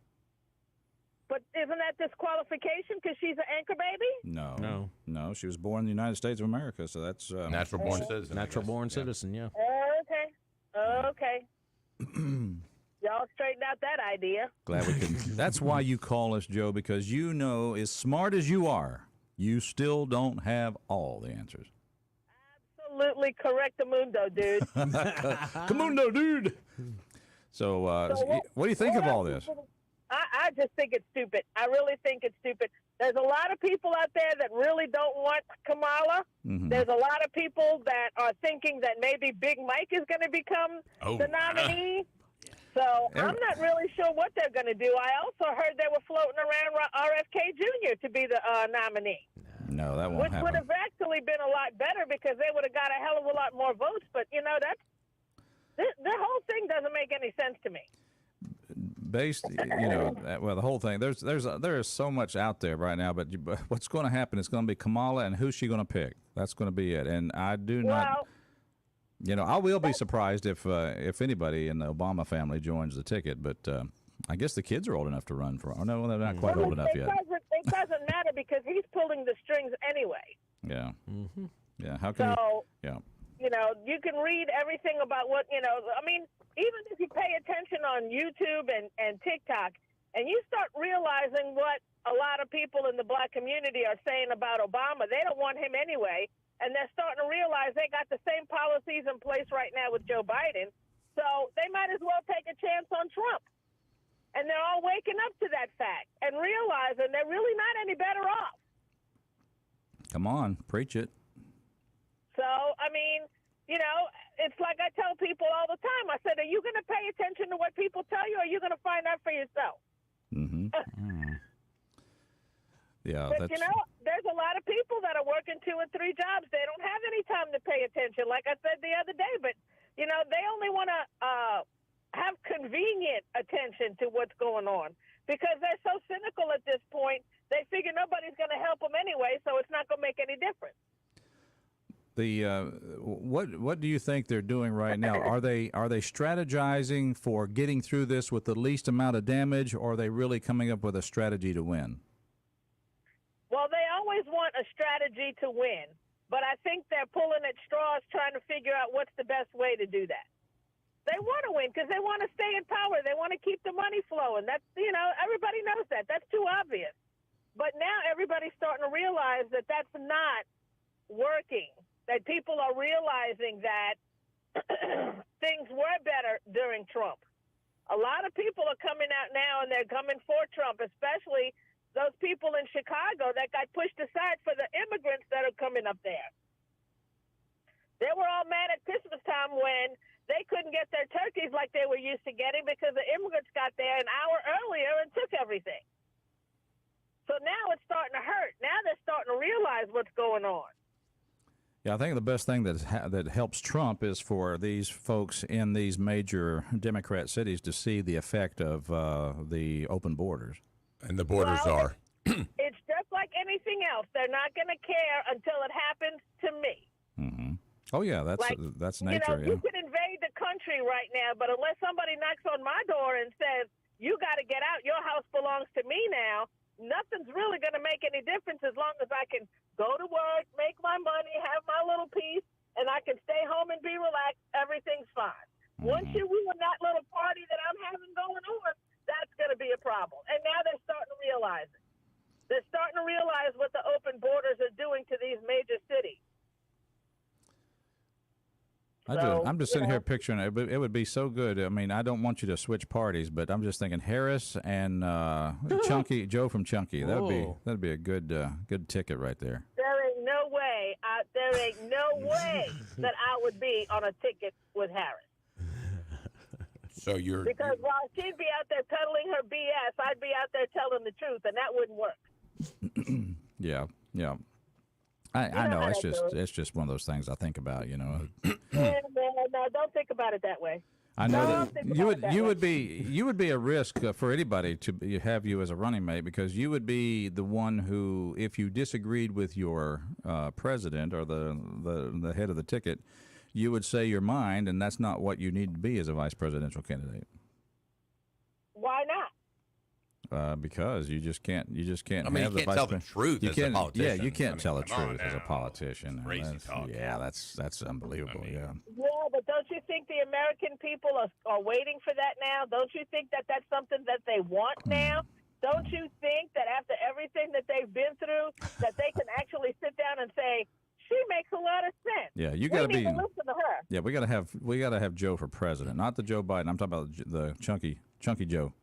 But isn't that disqualification because she's an anchor baby? No. She was born in the United States of America, so that's natural born citizen. Natural born citizen, yeah. Okay. Y'all straighten out that idea. Glad we can. That's why you call us, Joe, because you know, as smart as you are, you still don't have all the answers. Absolutely correctamundo, dude. Comundo, dude. So, what do you think of all this? I just think it's stupid. I really think it's stupid. There's a lot of people out there that really don't want Kamala. Mm-hmm. There's a lot of people that are thinking that maybe Big Mike is going to become the nominee. So I'm not really sure what they're going to do. I also heard they were floating around RFK Jr. to be the nominee. No, that won't Which happen. would have actually been a lot better because they would have got a hell of a lot more votes. But, the whole thing doesn't make any sense to me. Based, well, the whole thing. There is so much out there right now, but what's going to happen is going to be Kamala, and who's she going to pick? That's going to be it. And I do not. I will be surprised if anybody in the Obama family joins the ticket, but I guess the kids are old enough to run for. Oh no, they're not quite old enough yet. It doesn't matter because he's pulling the strings anyway. Yeah. Mm-hmm. Yeah. How can you? Yeah. You can read everything about what I mean, even if you pay attention on YouTube and TikTok, and you start realizing what a lot of people in the black community are saying about Obama, they don't want him anyway. And they're starting to realize they got the same policies in place right now with Joe Biden. So they might as well take a chance on Trump. And they're all waking up to that fact and realizing they're really not any better off. Come on, preach it. So, I mean, it's like I tell people all the time. I said, are you going to pay attention to what people tell you, or are you going to find out for yourself? Mm-hmm. Yeah, but there's a lot of people that are working 2 and 3 jobs. They don't have any time to pay attention, like I said the other day. But they only want to have convenient attention to what's going on because they're so cynical at this point. They figure nobody's going to help them anyway, so it's not going to make any difference. What do you think they're doing right now? Are they strategizing for getting through this with the least amount of damage, or are they really coming up with a strategy to win? Well, they always want a strategy to win, but I think they're pulling at straws trying to figure out what's the best way to do that. They want to win because they want to stay in power. They want to keep the money flowing. That's, everybody knows that. That's too obvious. But now everybody's starting to realize that that's not working, that people are realizing that things were better during Trump. A lot of people are coming out now, and they're coming for Trump, especially those people in Chicago that got pushed aside for the immigrants that are coming up there. They were all mad at Christmas time when they couldn't get their turkeys like they were used to getting because the immigrants got there an hour earlier and took everything. So now it's starting to hurt. Now they're starting to realize what's going on. Yeah, I think the best thing that helps Trump is for these folks in these major Democrat cities to see the effect of the open borders. And the borders are. It's just like anything else. They're not going to care until it happens to me. Mm-hmm. Oh, yeah, that's nature. You can invade the country right now, but unless somebody knocks on my door and says, you got to get out, your house belongs to me now, nothing's really going to make any difference as long as I can go to work, make my money, have my little peace, and I can stay home and be relaxed. Everything's fine. Mm-hmm. Once you ruin that little party that I'm having going on, that's going to be a problem. And now they're starting to realize it. They're starting to realize what the open borders are doing to these major cities. I'm just sitting here picturing it. It would be so good. I mean, I don't want you to switch parties, but I'm just thinking Harris and Chunky Joe from Chunky. That'd be a good ticket right there. There ain't no way. That I would be on a ticket with Harris. So because while she'd be out there peddling her BS, I'd be out there telling the truth, and that wouldn't work. Yeah. I know it's just one of those things I think about. No, don't think about it that way. I know that you would be a risk for anybody to have you as a running mate, because you would be the one who, if you disagreed with your president or the head of the ticket, you would say your mind, and that's not what you need to be as a vice presidential candidate. Why not? Because you just can't. You just can't. I mean, have you the can't tell the truth you as a can't, politician. Yeah, you can't I mean, tell the come on truth as a now. politician. Crazy That's- talk. Yeah, that's unbelievable. Yeah. Yeah, but don't you think the American people are waiting for that now? Don't you think that that's something that they want now? Don't you think that after everything that they've been through, that they can actually sit down and say, she makes a lot of sense. Yeah, you We got to need be. to listen to her. Yeah, we got to have Joe for president, not the Joe Biden. I'm talking about the chunky Joe.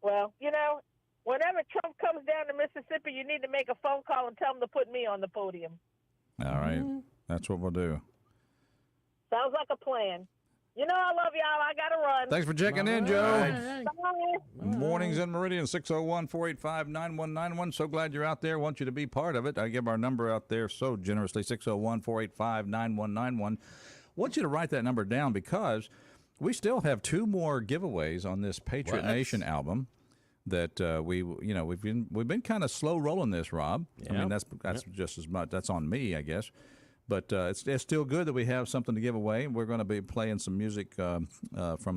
Well, whenever Trump comes down to Mississippi, you need to make a phone call and tell him to put me on the podium. All right, that's what we'll do. Sounds like a plan. I love y'all. I got to run. Thanks for checking in, Joe. Bye. Mornings in Meridian, 601-485-9191. So glad you're out there. Want you to be part of it. I give our number out there so generously, 601-485-9191. Want you to write that number down because we still have 2 more giveaways on this Patriot Nation album that we've been kind of slow rolling this, Rob. Yeah. I mean, that's just as much. That's on me, I guess. But it's still good that we have something to give away. We're going to be playing some music from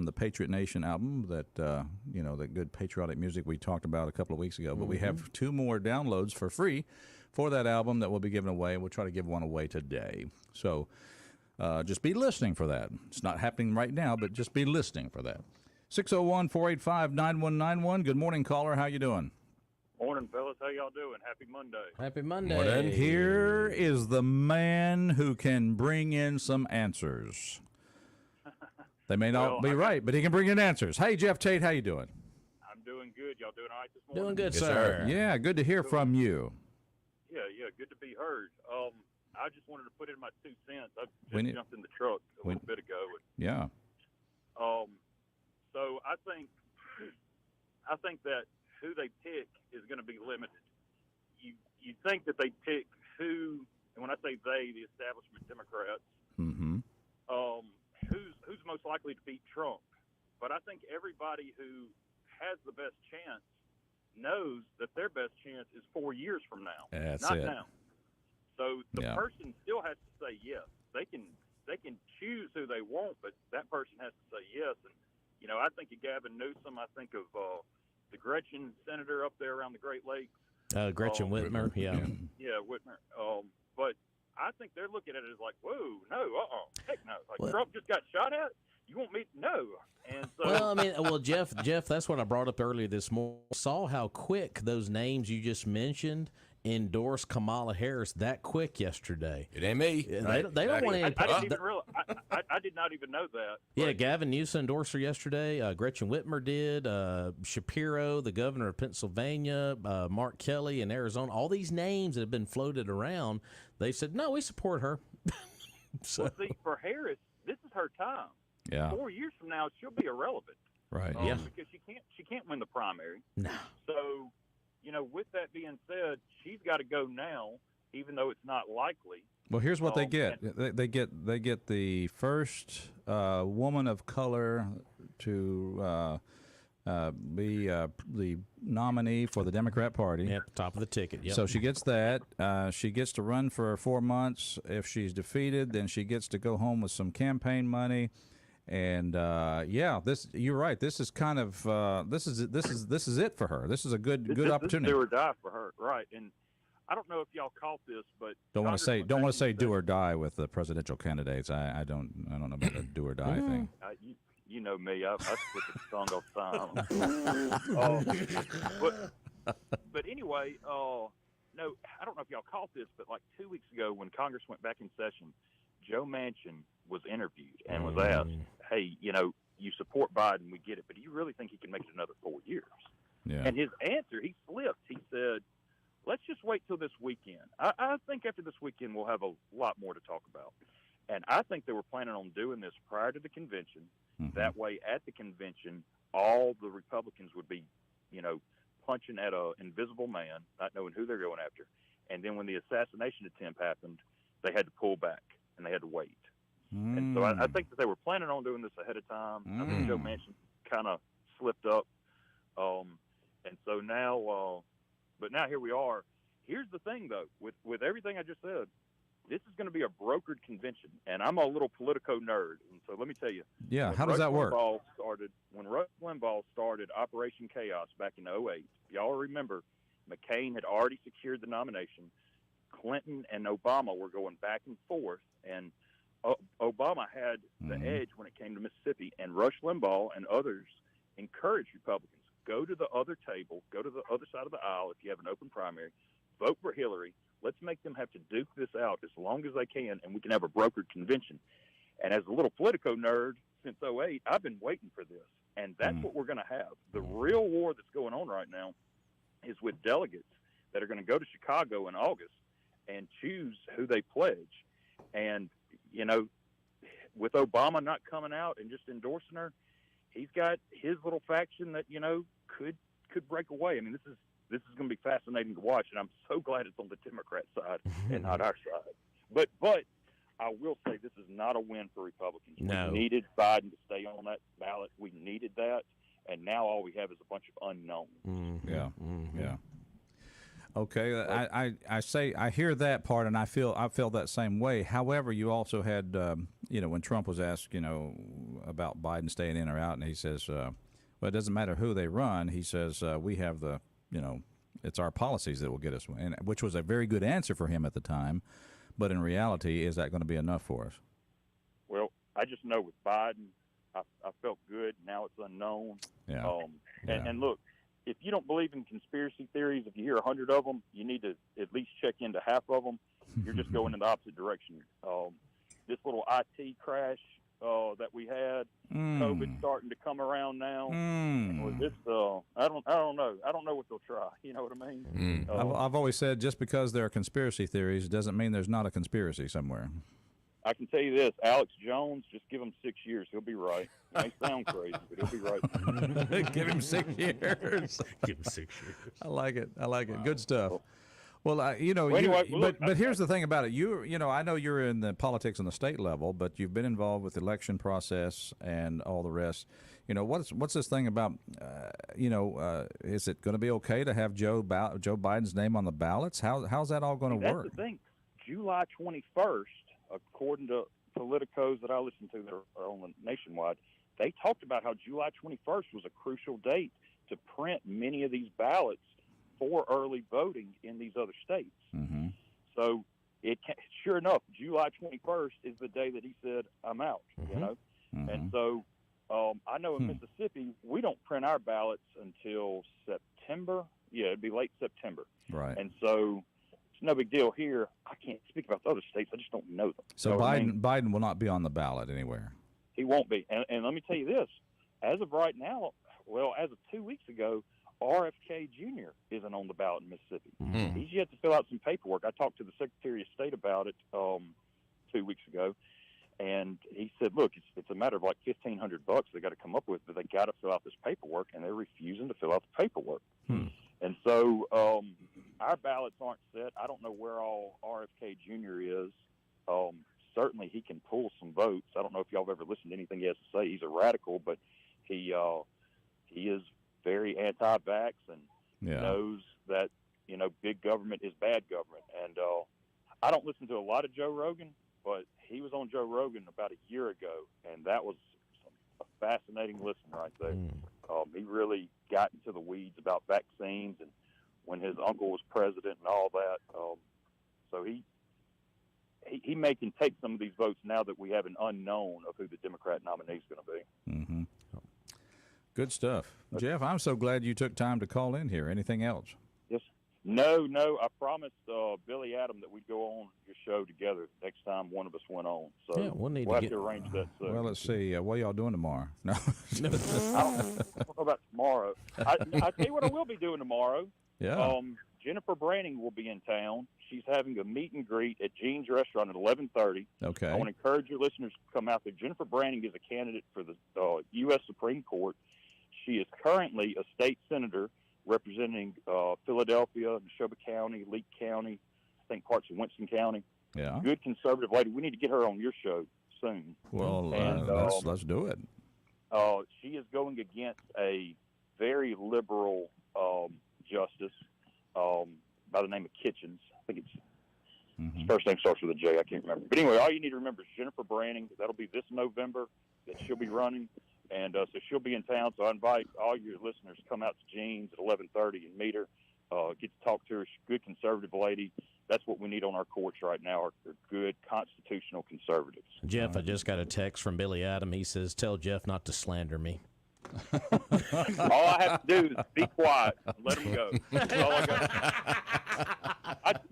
the Patriot Nation album, that that good patriotic music we talked about a couple of weeks ago. But we have 2 more downloads for free for that album that we'll be giving away. We'll try to give one away today. So just be listening for that. It's not happening right now, but just be listening for that. 601-485-9191. Good morning, caller. How you doing? Morning, fellas. How y'all doing? Happy Monday. Happy Monday. And here is the man who can bring in some answers. They may not be right, but he can bring in answers. Hey, Jeff Tate, how you doing? I'm doing good. Y'all doing all right this morning? Doing good, Yes, sir. Yeah, good to hear from you. Yeah, good to be heard. I just wanted to put in my 2 cents. I We just need- jumped in the truck a little bit ago. Yeah. So I think that who they pick is going to be limited. You think that they pick who, and when I say they, the establishment Democrats, who's most likely to beat Trump. But I think everybody who has the best chance knows that their best chance is 4 years from now, That's not it. now. So the Yeah. person still has to say yes. They can choose who they want, but that person has to say yes. And I think of Gavin Newsom. I think of the Gretchen senator up there around the Great Lakes. Gretchen Whitmer, yeah. Yeah, Whitmer. But I think they're looking at it as like, whoa, no, heck no. Like Well- Trump just got shot at? You want me? No. And so, Well, I mean, Jeff, that's what I brought up earlier this morning. Saw how quick those names you just mentioned endorsed Kamala Harris that quick yesterday. It ain't me. They don't want any. I didn't even realize. I did not even know that. Yeah, Gavin Newsom endorsed her yesterday. Gretchen Whitmer did. Shapiro, the governor of Pennsylvania. Mark Kelly in Arizona. All these names that have been floated around, they said, no, we support her. So, Well, see, for Harris, this is her time. Yeah. 4 years from now, she'll be irrelevant. Right. Yeah. Because she can't win the primary. No. So, with that being said, she's got to go now, even though it's not likely. Well, here's what they get. They get the first woman of color to be the nominee for the Democrat Party. At the top of the ticket. Yep. So she gets that. She gets to run for 4 months. If she's defeated, then she gets to go home with some campaign money. And you're right. This is kind of this is it for her. This is a good opportunity. This is do or die for her, right? And I don't know if y'all caught this, but Don't want to say do or die with the presidential candidates. I don't know about the do or die thing. You know me. I split the song all the time. But anyway, no, I don't know if y'all caught this, but like 2 weeks ago when Congress went back in session, Joe Manchin was interviewed and was asked, hey, you support Biden, we get it, but do you really think he can make it another 4 years? Yeah. And his answer, he slipped. He said, let's just wait till this weekend. I think after this weekend we'll have a lot more to talk about. And I think they were planning on doing this prior to the convention. That way, at the convention, all the Republicans would be, punching at an invisible man, not knowing who they're going after. And then when the assassination attempt happened, they had to pull back and they had to wait. And so I think that they were planning on doing this ahead of time. I think Joe Manchin kind of slipped up. And so now, but now here we are. Here's the thing, though, with everything I just said, this is going to be a brokered convention, and I'm a little Politico nerd, and so let me tell you. Yeah, when how does that work? When Rush Limbaugh started Operation Chaos back in 2008, y'all remember McCain had already secured the nomination. Clinton and Obama were going back and forth, and Obama had the edge when it came to Mississippi, and Rush Limbaugh and others encouraged Republicans, go to the other table, go to the other side of the aisle if you have an open primary, vote for Hillary. Let's make them have to duke this out as long as they can, and we can have a brokered convention. And as a little Politico nerd since 2008, I've been waiting for this, and that's what we're going to have. The real war that's going on right now is with delegates that are going to go to Chicago in August and choose who they pledge. And, you know, with Obama not coming out and just endorsing her, he's got his little faction that, you know, could break away. I mean, this is going to be fascinating to watch, and I'm so glad it's on the Democrat side and not our side. But I will say this is not a win for Republicans. No. We needed Biden to stay on that ballot. We needed that, and now all we have is a bunch of unknowns. Yeah. Okay, I hear that part, and I feel that same way. However, you also had, when Trump was asked, about Biden staying in or out, and he says, well, it doesn't matter who they run. He says, we have the, it's our policies that will get us, and which was a very good answer for him at the time. But in reality, is that going to be enough for us? Well, I just know with Biden, I felt good. Now it's unknown. Yeah. And look, if you don't believe in conspiracy theories, if you hear 100 of them, you need to at least check into half of them. You're just going in the opposite direction. This little IT crash that we had, COVID's starting to come around now. I don't know. I don't know what they'll try. You know what I mean? I've always said just because there are conspiracy theories doesn't mean there's not a conspiracy somewhere. I can tell you this, Alex Jones, just give him 6 years. He'll be right. He may sound crazy, but he'll be right. Give him 6 years. Give him 6 years. I like it. Good stuff. Well, anyway, but here's the thing about it. I know you're in the politics on the state level, but you've been involved with the election process and all the rest. What's this thing about? Is it going to be okay to have Joe Biden's name on the ballots? How's that all going to work? That's the thing. July 21st, according to politicos that I listen to that are on the nationwide, they talked about how July 21st was a crucial date to print many of these ballots for early voting in these other states. Mm-hmm. So sure enough, July 21st is the day that he said, I'm out, Mm-hmm. And so I know in Mississippi, we don't print our ballots until September. Yeah, it'd be late September. Right. And so it's no big deal here. I can't speak about the other states. I just don't know them. So Biden will not be on the ballot anywhere. He won't be. And let me tell you this. As of right now, as of 2 weeks ago, RFK Jr. isn't on the ballot in Mississippi. Mm-hmm. He's yet to fill out some paperwork. I talked to the Secretary of State about it 2 weeks ago, and he said, look, it's a matter of like $1,500 they got to come up with, but they got to fill out this paperwork, and they're refusing to fill out the paperwork. And so our ballots aren't set. I don't know where all RFK Jr. is. Certainly he can pull some votes. I don't know if y'all have ever listened to anything he has to say. He's a radical, but he is very anti-vax and knows that, big government is bad government. And I don't listen to a lot of Joe Rogan, but he was on Joe Rogan about a year ago, and that was a fascinating listen right there. He really got into the weeds about vaccines and when his uncle was president and all that. So he may can take some of these votes now that we have an unknown of who the Democrat nominee is going to be. Mm-hmm. Good stuff. Jeff, I'm so glad you took time to call in here. Anything else? Yes. No. I promised Billy Adam that we'd go on your show together next time one of us went on. So yeah, we'll have to arrange that soon. Well, let's see. What are y'all doing tomorrow? No. I don't know about tomorrow. I tell you what I will be doing tomorrow. Yeah. Jennifer Branning will be in town. She's having a meet and greet at Gene's Restaurant at 11:30. Okay. I want to encourage your listeners to come out there. Jennifer Branning is a candidate for the U.S. Supreme Court. She is currently a state senator representing Philadelphia, Neshoba County, Leake County, I think parts of Winston County. Yeah. Good conservative lady. We need to get her on your show soon. Well, let's do it. She is going against a very liberal justice by the name of Kitchens. I think it's His first name starts with a J. I can't remember. But anyway, all you need to remember is Jennifer Branning. That'll be this November that she'll be running. And so she'll be in town. So I invite all your listeners to come out to Jean's at 11:30 and meet her. Get to talk to her. She's a good conservative lady. That's what we need on our courts right now are good constitutional conservatives. Jeff, I just got a text from Billy Adam. He says, tell Jeff not to slander me. All I have to do is be quiet and let him go. That's all I got.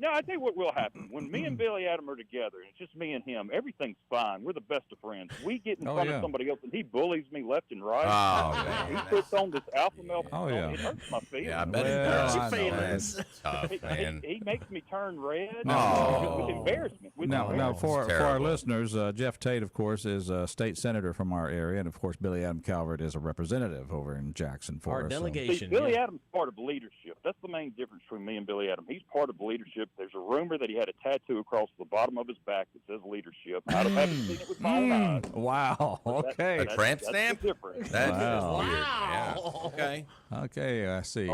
I tell you what will happen. When me and Billy Adam are together, and it's just me and him, everything's fine. We're the best of friends. We get in front of somebody else, and he bullies me left and right. Oh, man. He puts on this alpha male persona. yeah. It hurts my feelings. Yeah, I bet it Hurts does. your feelings. Tough, man. He makes me turn red No. with embarrassment. Now, for our terrible. listeners, Jeff Tate, of course, is a state senator from our area, and of course, Billy Adam Calvert is a representative over in Jackson for Our us. delegation. See, Billy Adams is part of leadership. That's the main difference between me and Billy Adams. He's part of leadership. There's a rumor that he had a tattoo across the bottom of his back that says leadership. I haven't seen it with my own eyes. Wow. Okay. A tramp stamp? That's the difference. That Wow. is weird. Yeah. Okay. Okay, I see.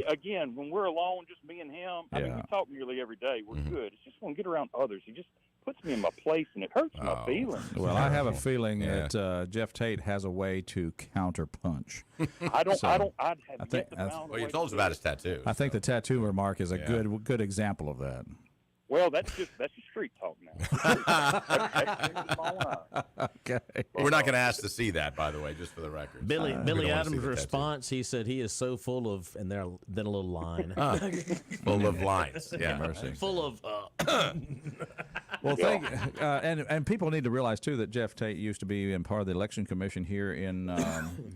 Again, when we're alone, just me and him, I mean, we talk nearly every day. We're good. It's just when we get around others, he just puts me in my place, and it hurts my feelings. Well, I have a feeling that Jeff Tate has a way to counterpunch. I'd have Well, you told us about his tattoo. I think the tattoo remark is a good example of that. Well, that's just street talk now. Okay. We're not going to ask to see that, by the way, just for the record. Billy We don't wanna see Adams' the tattoo. response, he said he is so full of, and then a little line. Full of lines. Yeah. Mercy. Full of. Well, and people need to realize too that Jeff Tate used to be in part of the election commission here in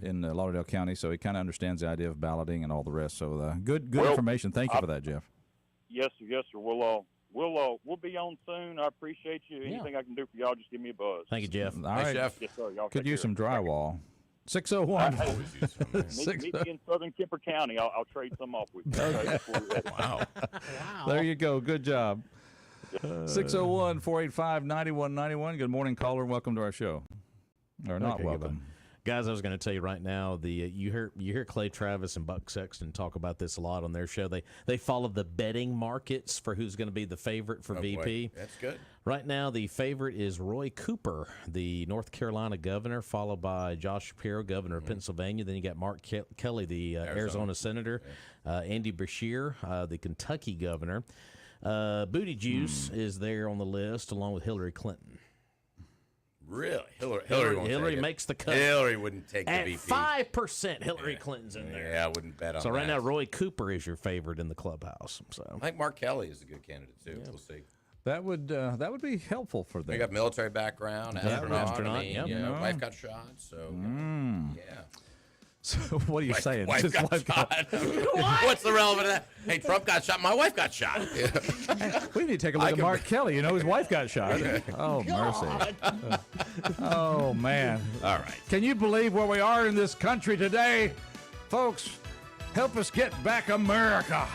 Lauderdale County, so he kind of understands the idea of balloting and all the rest. So good information. Thank you for that, Jeff. Yes, sir. We'll be on soon. I appreciate you. Anything I can do for y'all, just give me a buzz. Thank you, Jeff. All right, Jeff. Yes, sir. Y'all could take use care. some drywall. 601. Meet me in Southern Kemper County. I'll trade some off with you. Wow. There you go. Good job. 601-485-9191. Good morning, caller. Welcome to our show. Or not welcome. Guys, I was going to tell you right now, you hear Clay Travis and Buck Sexton talk about this a lot on their show. They follow the betting markets for who's going to be the favorite for VP. Boy. That's good. Right now, the favorite is Roy Cooper, the North Carolina governor, followed by Josh Shapiro, governor of Pennsylvania. Then you got Mark Kelly, the Arizona senator, Andy Beshear, the Kentucky governor. Booty Juice is there on the list, along with Hillary Clinton. Really? Hillary makes the cut. Hillary wouldn't take At the VP. 5%, Hillary Clinton's in there. Yeah, I wouldn't bet on that. So right now, Roy Cooper is your favorite in the clubhouse. So I think Mark Kelly is a good candidate, too. We'll see. That would be helpful for them. They got military background, astronaut. I mean, yep. wife got shot, so yeah. So what are you saying? Wife His got wife got- shot. What's the relevant of that? Hey, Trump got shot. My wife got shot. We need to take a look at Mark Kelly. You know, his wife got shot. Oh, mercy. Oh, man. All right. Can you believe where we are in this country today? Folks, help us get back America.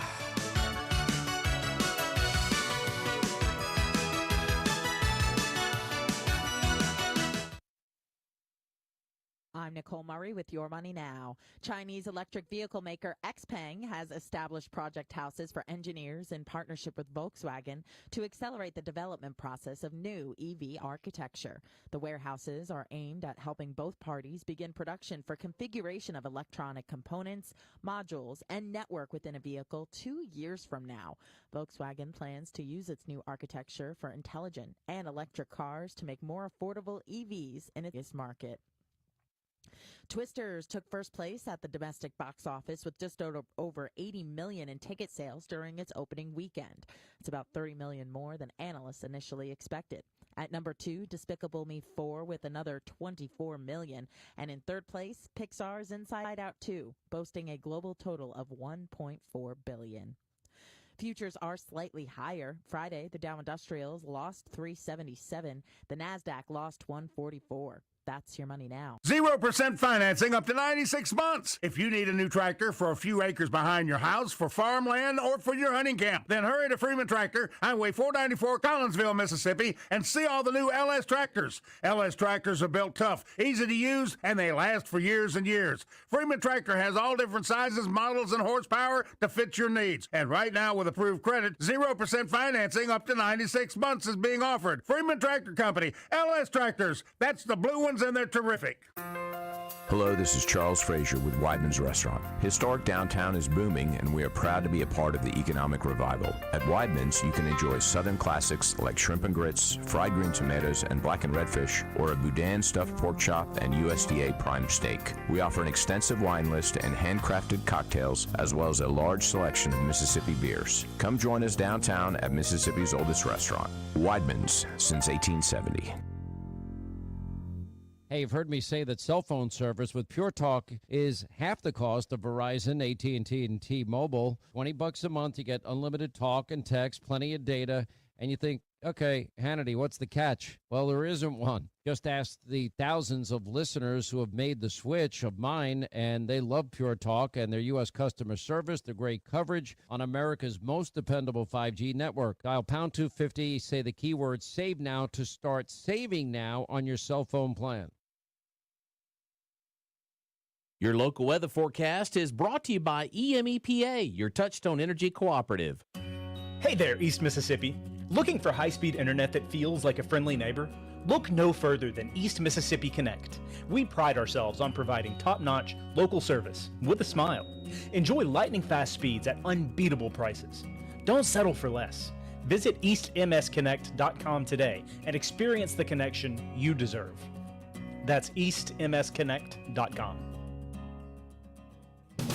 I'm Nicole Murray with Your Money Now. Chinese electric vehicle maker XPeng has established project houses for engineers in partnership with Volkswagen to accelerate the development process of new EV architecture. The warehouses are aimed at helping both parties begin production for configuration of electronic components, modules, and network within a vehicle 2 years from now. Volkswagen plans to use its new architecture for intelligent and electric cars to make more affordable EVs in its market. Twisters took first place at the domestic box office with just over $80 million in ticket sales during its opening weekend. It's about $30 million more than analysts initially expected. At number 2, Despicable Me 4 with another $24 million. And in third place, Pixar's Inside Out 2, boasting a global total of $1.4 billion. Futures are slightly higher. Friday, the Dow Industrials lost 377. The Nasdaq lost 144. That's your money now. 0% financing up to 96 months. If you need a new tractor for a few acres behind your house, for farmland, or for your hunting camp, then hurry to Freeman Tractor, Highway 494, Collinsville, Mississippi, and see all the new LS tractors. LS tractors are built tough, easy to use, and they last for years and years. Freeman Tractor has all different sizes, models, and horsepower to fit your needs. And right now, with approved credit, 0% financing up to 96 months is being offered. Freeman Tractor Company, LS Tractors. That's the blue ones, and they're terrific. Hello, this is Charles Frazier with Weidman's Restaurant. Historic downtown is booming, and we are proud to be a part of the economic revival. At Weidman's, you can enjoy southern classics like shrimp and grits, fried green tomatoes, and black and redfish, or a boudin stuffed pork chop and USDA prime steak. We offer an extensive wine list and handcrafted cocktails, as well as a large selection of Mississippi beers. Come join us downtown at Mississippi's oldest restaurant, Weidman's, since 1870. Hey, you've heard me say that cell phone service with Pure Talk is half the cost of Verizon, AT&T, and T-Mobile. $20 a month, you get unlimited talk and text, plenty of data, and you think, okay, Hannity, what's the catch? Well, there isn't one. Just ask the thousands of listeners who have made the switch of mine, and they love Pure Talk and their U.S. customer service, their great coverage on America's most dependable 5G network. Dial pound 250, say the keyword save now to start saving now on your cell phone plan. Your local weather forecast is brought to you by EMEPA, your Touchstone Energy Cooperative. Hey there, East Mississippi. Looking for high-speed internet that feels like a friendly neighbor? Look no further than East Mississippi Connect. We pride ourselves on providing top-notch local service with a smile. Enjoy lightning-fast speeds at unbeatable prices. Don't settle for less. Visit eastmsconnect.com today and experience the connection you deserve. That's eastmsconnect.com.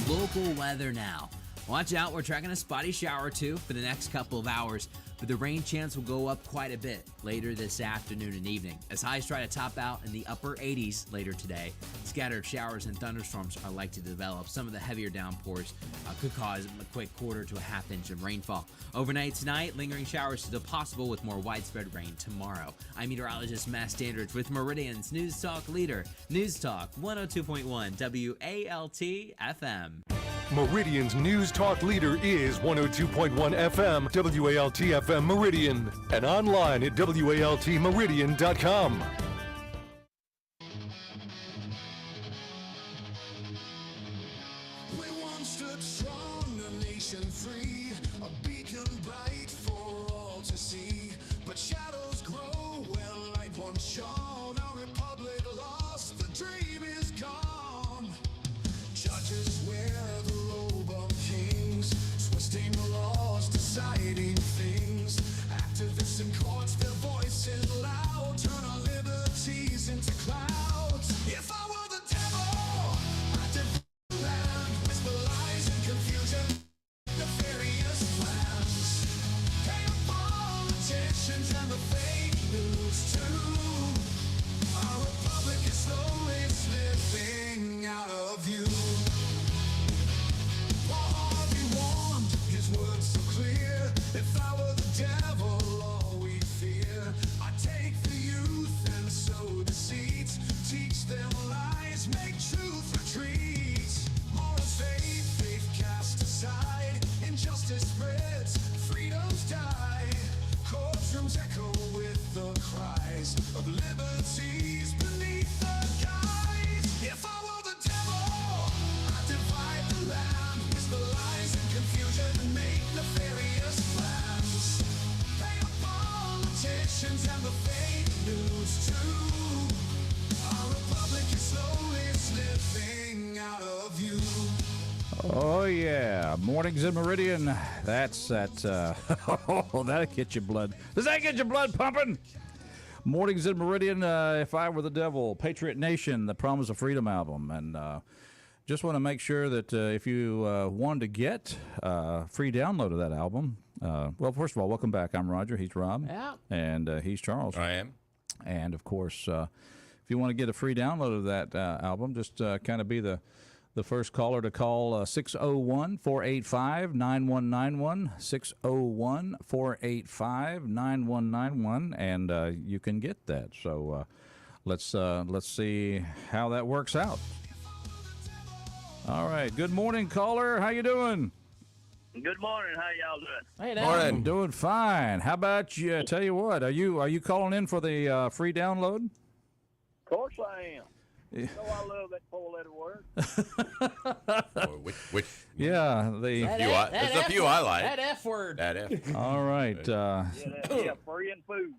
Local weather now. Watch out, we're tracking a spotty shower or two for the next couple of hours, but the rain chance will go up quite a bit later this afternoon and evening, as highs try to top out in the upper 80s later today. Scattered showers and thunderstorms are likely to develop. Some of the heavier downpours could cause a quick quarter to a half inch of rainfall. Overnight tonight, lingering showers still possible with more widespread rain tomorrow. I'm meteorologist Matt Standridge with Meridian's News Talk leader, News Talk 102.1 WALT FM. Meridian's News Talk leader is 102.1 FM, WALT FM Meridian, and online at WALTmeridian.com. We're one step strong, a nation free, a beacon bright for all to see. But shadows grow where light once shone. Our republic lost, the dream is gone. Judges wear the robe of kings, twisting the laws, deciding things. Activists in courts, their voices loud, turn our liberties into clouds. If I were the devil, I'd defend the land, whisper lies and confusion, nefarious plans. Pay politicians and the fake news too. Our republic is slowly slipping out of view. His words so clear. If I were the devil, all we'd fear. I take the youth and sow deceit, teach them lies, make truth retreat. Morals fade, faith cast aside, injustice spreads, freedoms die. Courtrooms echo with the cries of liberties beneath the skies. If I were the devil, I'd divide the land, whisper lies and confusion, and make nefarious plans. Pay the politicians and the fake news too. Our republic is slowly slipping out of view. Oh, yeah. Mornings in Meridian. That's that. Oh, that'll get your blood. Does that get your blood pumping? Mornings in Meridian, If I Were the Devil, Patriot Nation, the Promise of Freedom album. And just want to make sure that if you wanted to get a free download of that album, well, first of all, welcome back. I'm Roger. He's Rob. Yeah. And he's Charles. I am. And, of course, if you want to get a free download of that album, just kind of be the first caller to call 601-485-9191, 601-485-9191, and you can get that. So let's see how that works out. All right. Good morning, caller. How you doing? Good morning. How y'all doing? Hey, Morning. Doing fine. How about you? Tell you what, are you calling in for the free download? Of course I am. You know I love that four-letter word. Yeah, there's a few I like. That F word. That F. All right. Yeah, free and food.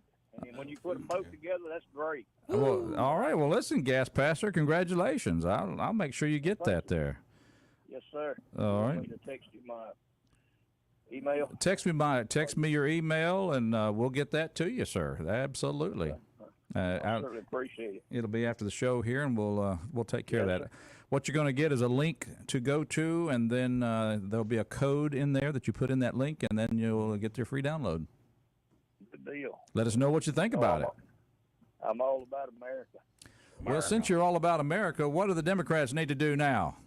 And when you put them both together, that's great. Well, all right. Well, listen, Gas Pastor, congratulations. I'll make sure you get that there. Yes, sir. All right. I'm going to text you my email. Text me your email, and we'll get that to you, sir. Absolutely. I certainly appreciate it. It'll be after the show here, and we'll take care of that. What you're going to get is a link to go to, and then there'll be a code in there that you put in that link, and then you'll get your free download. Good deal. Let us know what you think about it. I'm all about America. Well, since you're all about America, what do the Democrats need to do now?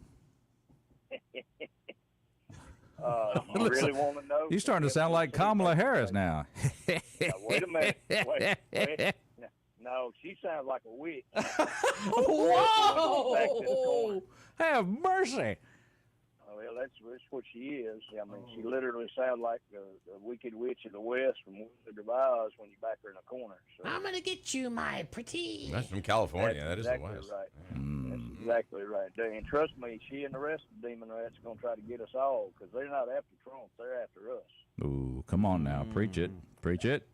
You really want to know? You're starting to sound like Kamala Harris now. Wait a minute. Wait. No, she sounds like a witch. Whoa! Have mercy. Well, that's what she is. I mean, she literally sounds like the wicked witch of the West from Wizard of Oz when you back her in a corner. So. I'm going to get you, my pretty. That's from California. That's That exactly is the West. Right. That's exactly right. And trust me, she and the rest of the demon rats are going to try to get us all because they're not after Trump. They're after us. Ooh, come on now. Preach it. Preach it.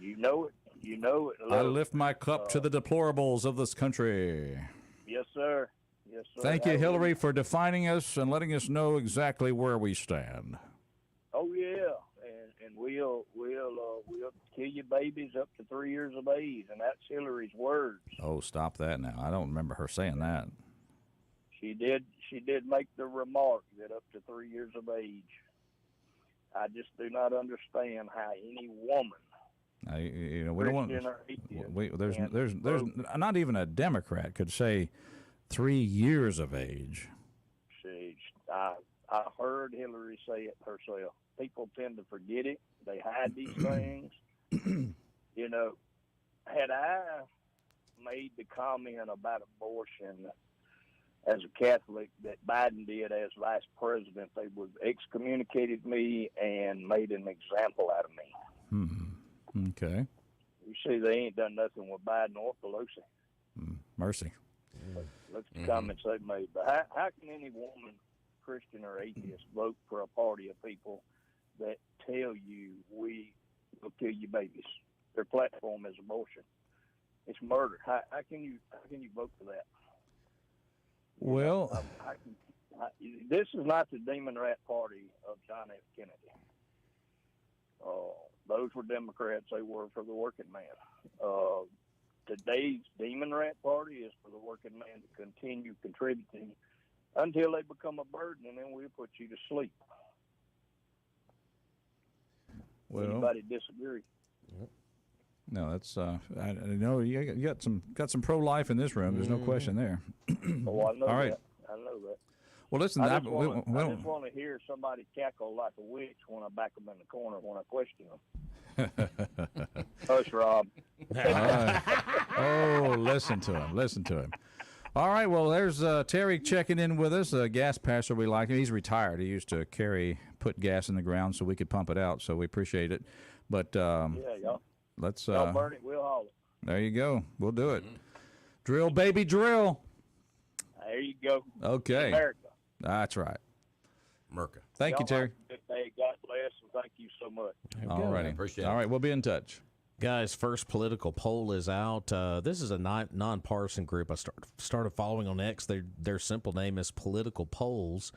You know it. You know it. I lift my cup to the deplorables of this country. Yes, sir. Yes, sir. Thank you, Hillary, for defining us and letting us know exactly where we stand. Oh yeah, and we'll kill your babies up to 3 years of age, and that's Hillary's words. Oh, stop that now. I don't remember her saying that. She did make the remark that up to 3 years of age. I just do not understand how any woman, we don't want. There's not even a Democrat could say 3 years of age. I heard Hillary say it herself. People tend to forget it. They hide these things. Had I made the comment about abortion as a Catholic that Biden did as vice president, they would have excommunicated me and made an example out of me. Okay. You see, they ain't done nothing with Biden or Pelosi. Mercy. Look at the comments they've made. But how can any woman, Christian or atheist, vote for a party of people that tell you we will kill your babies? Their platform is abortion. It's murder. How can you vote for that? Well, this is not the Demon Rat Party of John F. Kennedy. Those were Democrats. They were for the working man. Today's Demon Rat Party is for the working man to continue contributing until they become a burden, and then we'll put you to sleep. Well, anybody disagree? No, that's I know you got some pro-life in this room. There's no question there. Oh, I know All right. that. I know that. Well, listen, I just want to hear somebody cackle like a witch when I back them in the corner when I question them. Hush, Rob. Oh, listen to him. All right, well, there's Terry checking in with us, a gas passer we like him. He's retired. He used to put gas in the ground so we could pump it out, so we appreciate it. But y'all burn it, we'll haul it. There you go. We'll do it. Drill, baby, drill. There you go. Okay. America. That's right. Merca. Thank you, Terry. Good day. God bless, and thank you so much. All right. Appreciate it. All right, we'll be in touch. Guys, first political poll is out. This is a nonpartisan group I started following on X. Their simple name is Political Polls.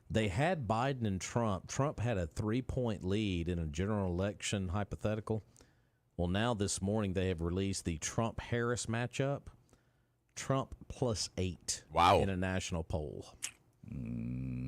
They had Biden and Trump. Trump had a 3-point lead in a general election hypothetical. Well, now this morning they have released the Trump-Harris matchup. Trump +8 in a national poll.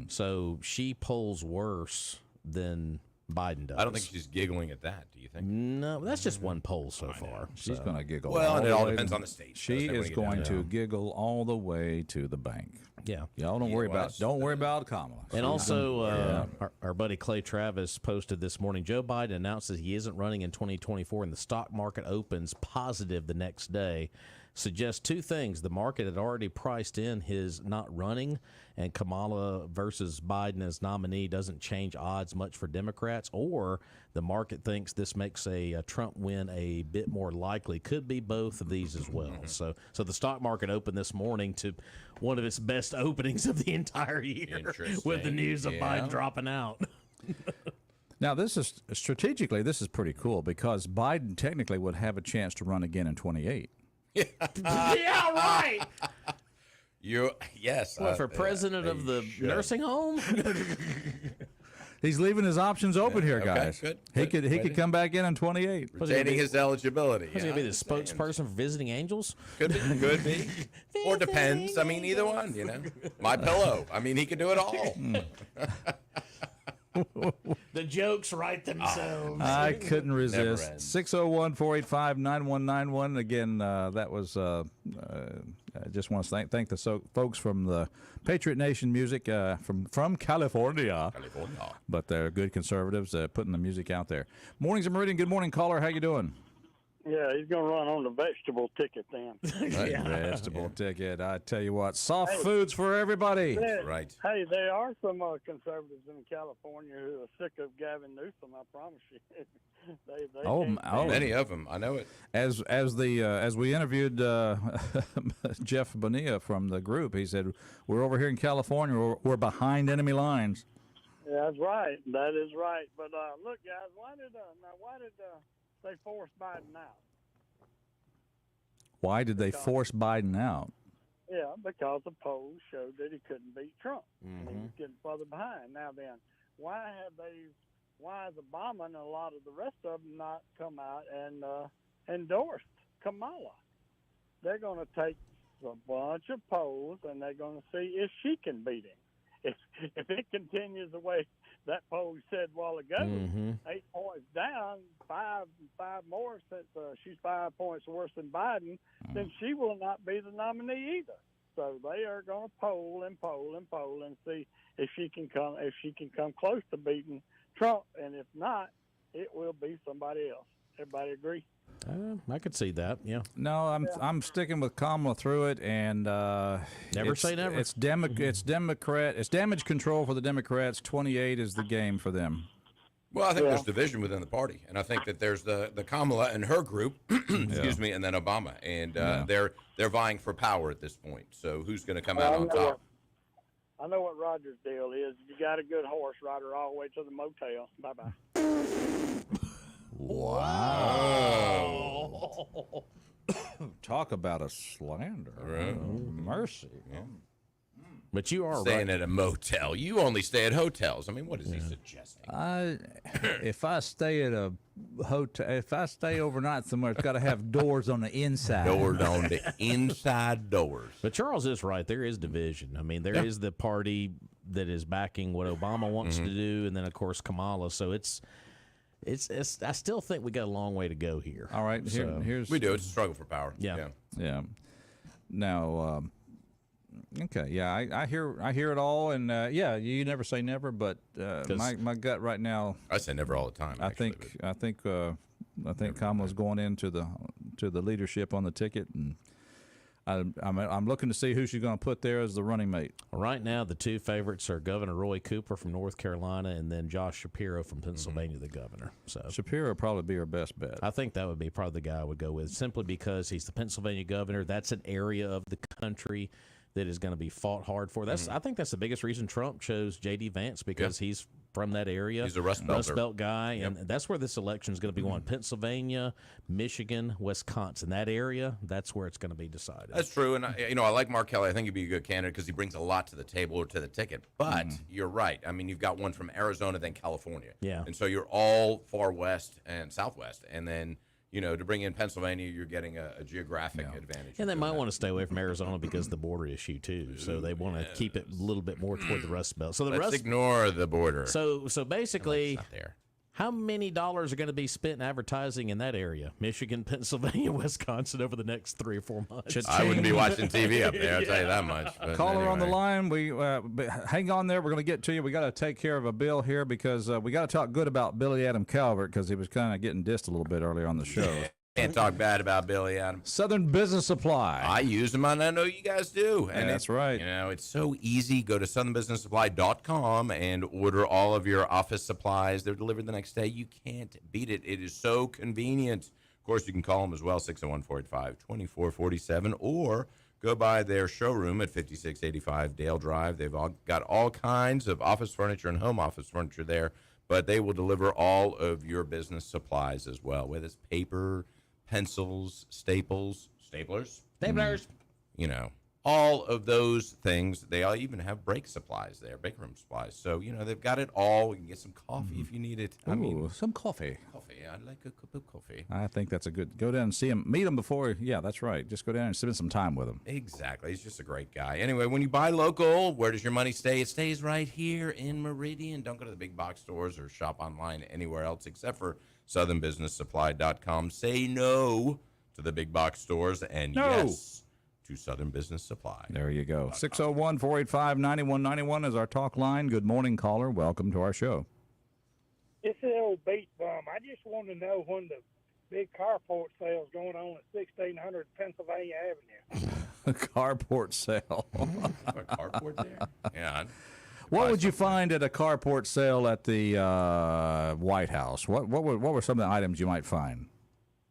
So she polls worse than Biden does. I don't think she's giggling at that. Do you think? No, that's just one poll so far. She's going to giggle. Well, and it all depends on the state. She is going to giggle all the way to the bank. Yeah. Y'all don't worry about Kamala. And also, our buddy Clay Travis posted this morning, Joe Biden announced that he isn't running in 2024 and the stock market opens positive the next day. suggests two things. The market had already priced in his not running, and Kamala versus Biden as nominee doesn't change odds much for Democrats, or the market thinks this makes a Trump win a bit more likely. Could be both of these as well. So the stock market opened this morning to one of its best openings of the entire year with the news of Biden dropping out. Now, this is strategically, this is pretty cool because Biden technically would have a chance to run again in 28. Yeah, right. Yes. What, for president of the nursing home? He's leaving his options open here, guys. Good. He could come back in 28. Retaining his eligibility. Was he going to be the spokesperson for Visiting Angels? Could be. Or depends. I mean, either one, you know. My Pillow. I mean, he could do it all. The jokes write themselves. I couldn't resist. 601-485-9191. Again, that was, I just want to thank the folks from the Patriot Nation music from California. But they're good conservatives putting the music out there. Mornings in Meridian. Good morning, caller. How you doing? Yeah, he's going to run on the vegetable ticket then. Vegetable ticket. I tell you what, soft foods for everybody. Right. Hey, there are some conservatives in California who are sick of Gavin Newsom. I promise you. Many of them. I know it. As we interviewed Jeff Bonilla from the group, he said we're over here in California. We're behind enemy lines. Yeah, that's right. That is right. But look, guys, why did they force Biden out? Why did they force Biden out? Yeah, because the polls showed that he couldn't beat Trump. And he was getting further behind. Now then, why has Obama and a lot of the rest of them not come out and endorsed Kamala? They're going to take a bunch of polls and they're going to see if she can beat him. If it continues the way that poll said a while ago, 8 points down, five more, since she's 5 points worse than Biden, then she will not be the nominee either. So they are going to poll and see if she can come close to beating Trump, and if not, it will be somebody else. Everybody agree? I could see that. Yeah. No, I'm sticking with Kamala through it, and never say never. It's Democrat. It's damage control for the Democrats. 28 is the game for them. Well, I think there's division within the party, and I think that there's the Kamala and her group, excuse me, and then Obama, and they're vying for power at this point. So who's going to come out on top? I know what Roger's deal is. You got a good horse, ride her all the way to the motel. Bye-bye. Wow. Talk about a slander. Mercy. Yeah. But you are staying at a motel. You only stay at hotels. I mean, what is he suggesting? If I stay at a hotel, if I stay overnight somewhere, it's got to have doors on the inside. Doors on the inside doors. But Charles is right. There is division. I mean, there is the party that is backing what Obama wants to do, and then, of course, Kamala. So it's I still think we got a long way to go here. All right, here's we do. It's a struggle for power. Yeah. Now, okay, yeah, I hear it all, and you never say never, but my gut right now, I say never all the time. I think Kamala's going into the leadership on the ticket, and I'm looking to see who she's going to put there as the running mate. Right now, the two favorites are Governor Roy Cooper from North Carolina and then Josh Shapiro from Pennsylvania, the governor. So Shapiro would probably be her best bet. I think that would be probably the guy I would go with, simply because he's the Pennsylvania governor. That's an area of the country that is going to be fought hard for. I think that's the biggest reason Trump chose J.D. Vance, because he's from that area. He's a Rust Belt guy, and that's where this election is going to be going. Pennsylvania, Michigan, Wisconsin, that area, that's where it's going to be decided. That's true, and I like Mark Kelly. I think he'd be a good candidate because he brings a lot to the table or to the ticket. But you're right. I mean, you've got one from Arizona, then California. Yeah. And so you're all far west and southwest, and then to bring in Pennsylvania, you're getting a geographic advantage. And they might want to stay away from Arizona because of the border issue, too. So they want to keep it a little bit more toward the Rust Belt. So Let's ignore the border. So basically, how many dollars are going to be spent in advertising in that area? Michigan, Pennsylvania, Wisconsin over the next 3 or 4 months. I wouldn't be watching TV up there, I'll tell you that much. Caller on the line. We hang on there. We're going to get to you. We got to take care of a bill here because we got to talk good about Billy Adam Calvert because he was kind of getting dissed a little bit earlier on the show. Can't talk bad about Billy Adams. Southern Business Supply. I use them, and I know you guys do. And that's right. You know, it's so easy. Go to southernbusinesssupply.com and order all of your office supplies. They're delivered the next day. You can't beat it. It is so convenient. Of course, you can call them as well, 601-485-2447, or go by their showroom at 5685 Dale Drive. They've got all kinds of office furniture and home office furniture there, but they will deliver all of your business supplies as well, whether it's paper, pencils, staplers, you know, all of those things. They all even have break supplies there, break room supplies. So, you know, they've got it all. You can get some coffee if you need it. I mean, some coffee. I'd like a cup of coffee. I think that's a good, go down and see him, meet him before. Yeah, that's right. Just go down and spend some time with him. Exactly. He's just a great guy. Anyway, when you buy local, where does your money stay? It stays right here in Meridian. Don't go to the big box stores or shop online anywhere else except for southernbusinesssupply.com. Say no to the big box stores and yes to Southern Business Supply. There you go. 601-485-9191 is our talk line. Good morning, caller. Welcome to our show. It's the old beat bum. I just want to know when the big carport sale's going on at 1600 Pennsylvania Avenue. A carport sale. A carport there? Yeah. What would you find at a carport sale at the White House? What were some of the items you might find?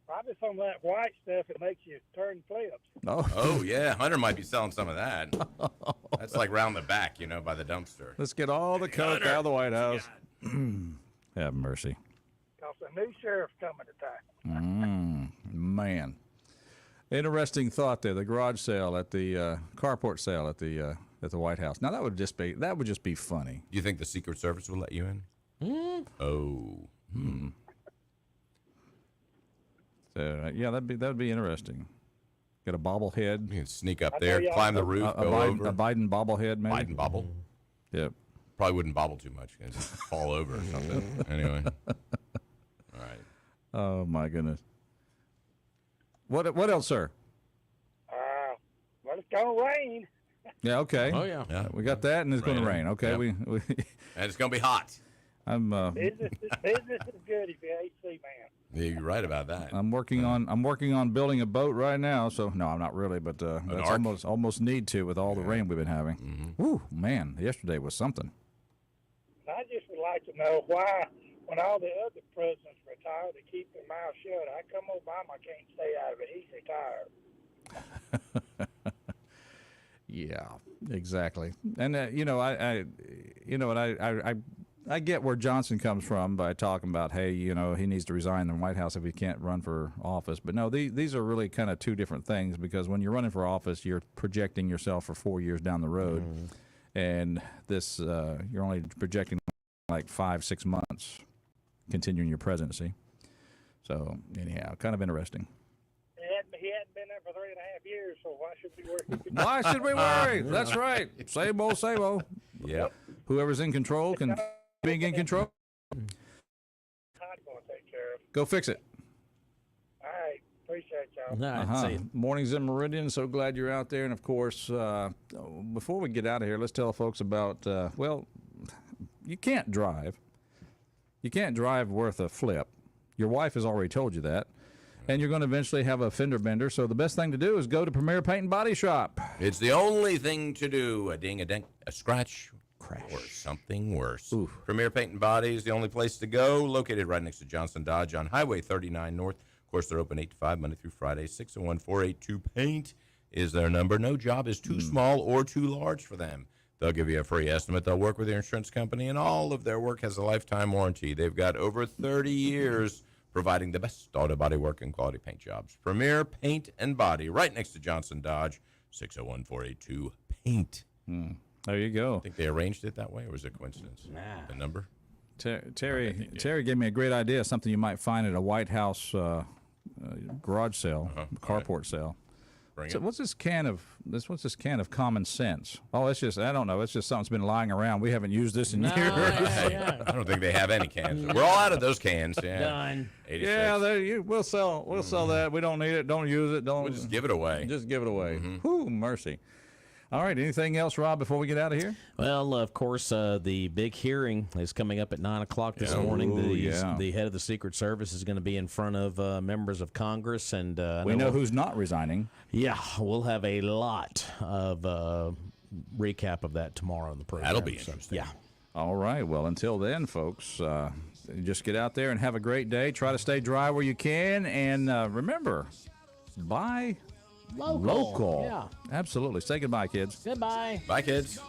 Probably some of that white stuff that makes you turn flips. Oh, yeah. Hunter might be selling some of that. That's like round the back, you know, by the dumpster. Let's get all the coke out of the White House. Have mercy. Because the new sheriff's coming to town. Man. Interesting thought there. The garage sale at the carport sale at the White House. Now that would just be funny. Do you think the Secret Service will let you in? Oh. So, yeah, that'd be interesting. Get a bobblehead. You can sneak up there, climb the roof, go over. A Biden bobblehead, maybe. Biden bobble. Yep. Probably wouldn't bobble too much. It'd just fall over or something. Anyway. All right. Oh my goodness. What else, sir? Well, it's gonna rain. Yeah. Okay. Oh yeah. We got that, and it's going to rain. Okay. Yep. We and it's going to be hot. I'm. Business is good if you're AC man. Yeah, you're right about that. I'm working on building a boat right now. So no, I'm not really, but that's almost need to with all the rain we've been having. Woo, man! Yesterday was something. I just would like to know why, when all the other presidents retire, they keep their mouth shut. How come Obama can't stay out of it? He's retired. Yeah, exactly. And I get where Johnson comes from by talking about, hey, you know, he needs to resign in the White House if he can't run for office. But no, these are really kind of two different things, because when you're running for office, you're projecting yourself for 4 years down the road, and this you're only projecting like 5-6 months continuing your presidency. So anyhow, kind of interesting. He hadn't been there for 3.5 years, so why should we worry? Why should we worry? That's right. Same old, same old. Yep. Whoever's in control can be in control. I'm going to take care of it. Go fix it. All right. Appreciate y'all. See you. Mornings in Meridian. So glad you're out there. And, of course, before we get out of here, let's tell folks about, you can't drive. You can't drive worth a flip. Your wife has already told you that. And you're going to eventually have a fender bender. So the best thing to do is go to Premier Paint and Body Shop. It's the only thing to do. A ding, a dent, a scratch, crash, or something worse. Oof. Premier Paint and Body is the only place to go. Located right next to Johnson Dodge on Highway 39 North. Of course, they're open 8 to 5 Monday through Friday. 601-482-PAINT is their number. No job is too small or too large for them. They'll give you a free estimate. They'll work with your insurance company, and all of their work has a lifetime warranty. They've got over 30 years providing the best auto body work and quality paint jobs. Premier Paint and Body, right next to Johnson Dodge, 601-482-PAINT. There you go. I think they arranged it that way, or was it a coincidence? The number? Terry gave me a great idea, something you might find at a White House garage sale, carport sale. So what's this can of common sense? Oh, it's just, I don't know. It's just something that's been lying around. We haven't used this in years. I don't think they have any cans. We're all out of those cans. Yeah. Done. 86. Yeah, we'll sell that. We don't need it. Don't use it. We'll just give it away. Just give it away. Whew, mercy. All right. Anything else, Rob, before we get out of here? Well, of course, the big hearing is coming up at 9 o'clock this morning. The head of the Secret Service is going to be in front of members of Congress. And we know who's not resigning. Yeah, we'll have a lot of recap of that tomorrow in the program. That'll be interesting. Yeah. All right. Well, until then, folks, just get out there and have a great day. Try to stay dry where you can. And remember, buy local. Yeah. Absolutely. Say goodbye, kids. Goodbye. Bye, kids.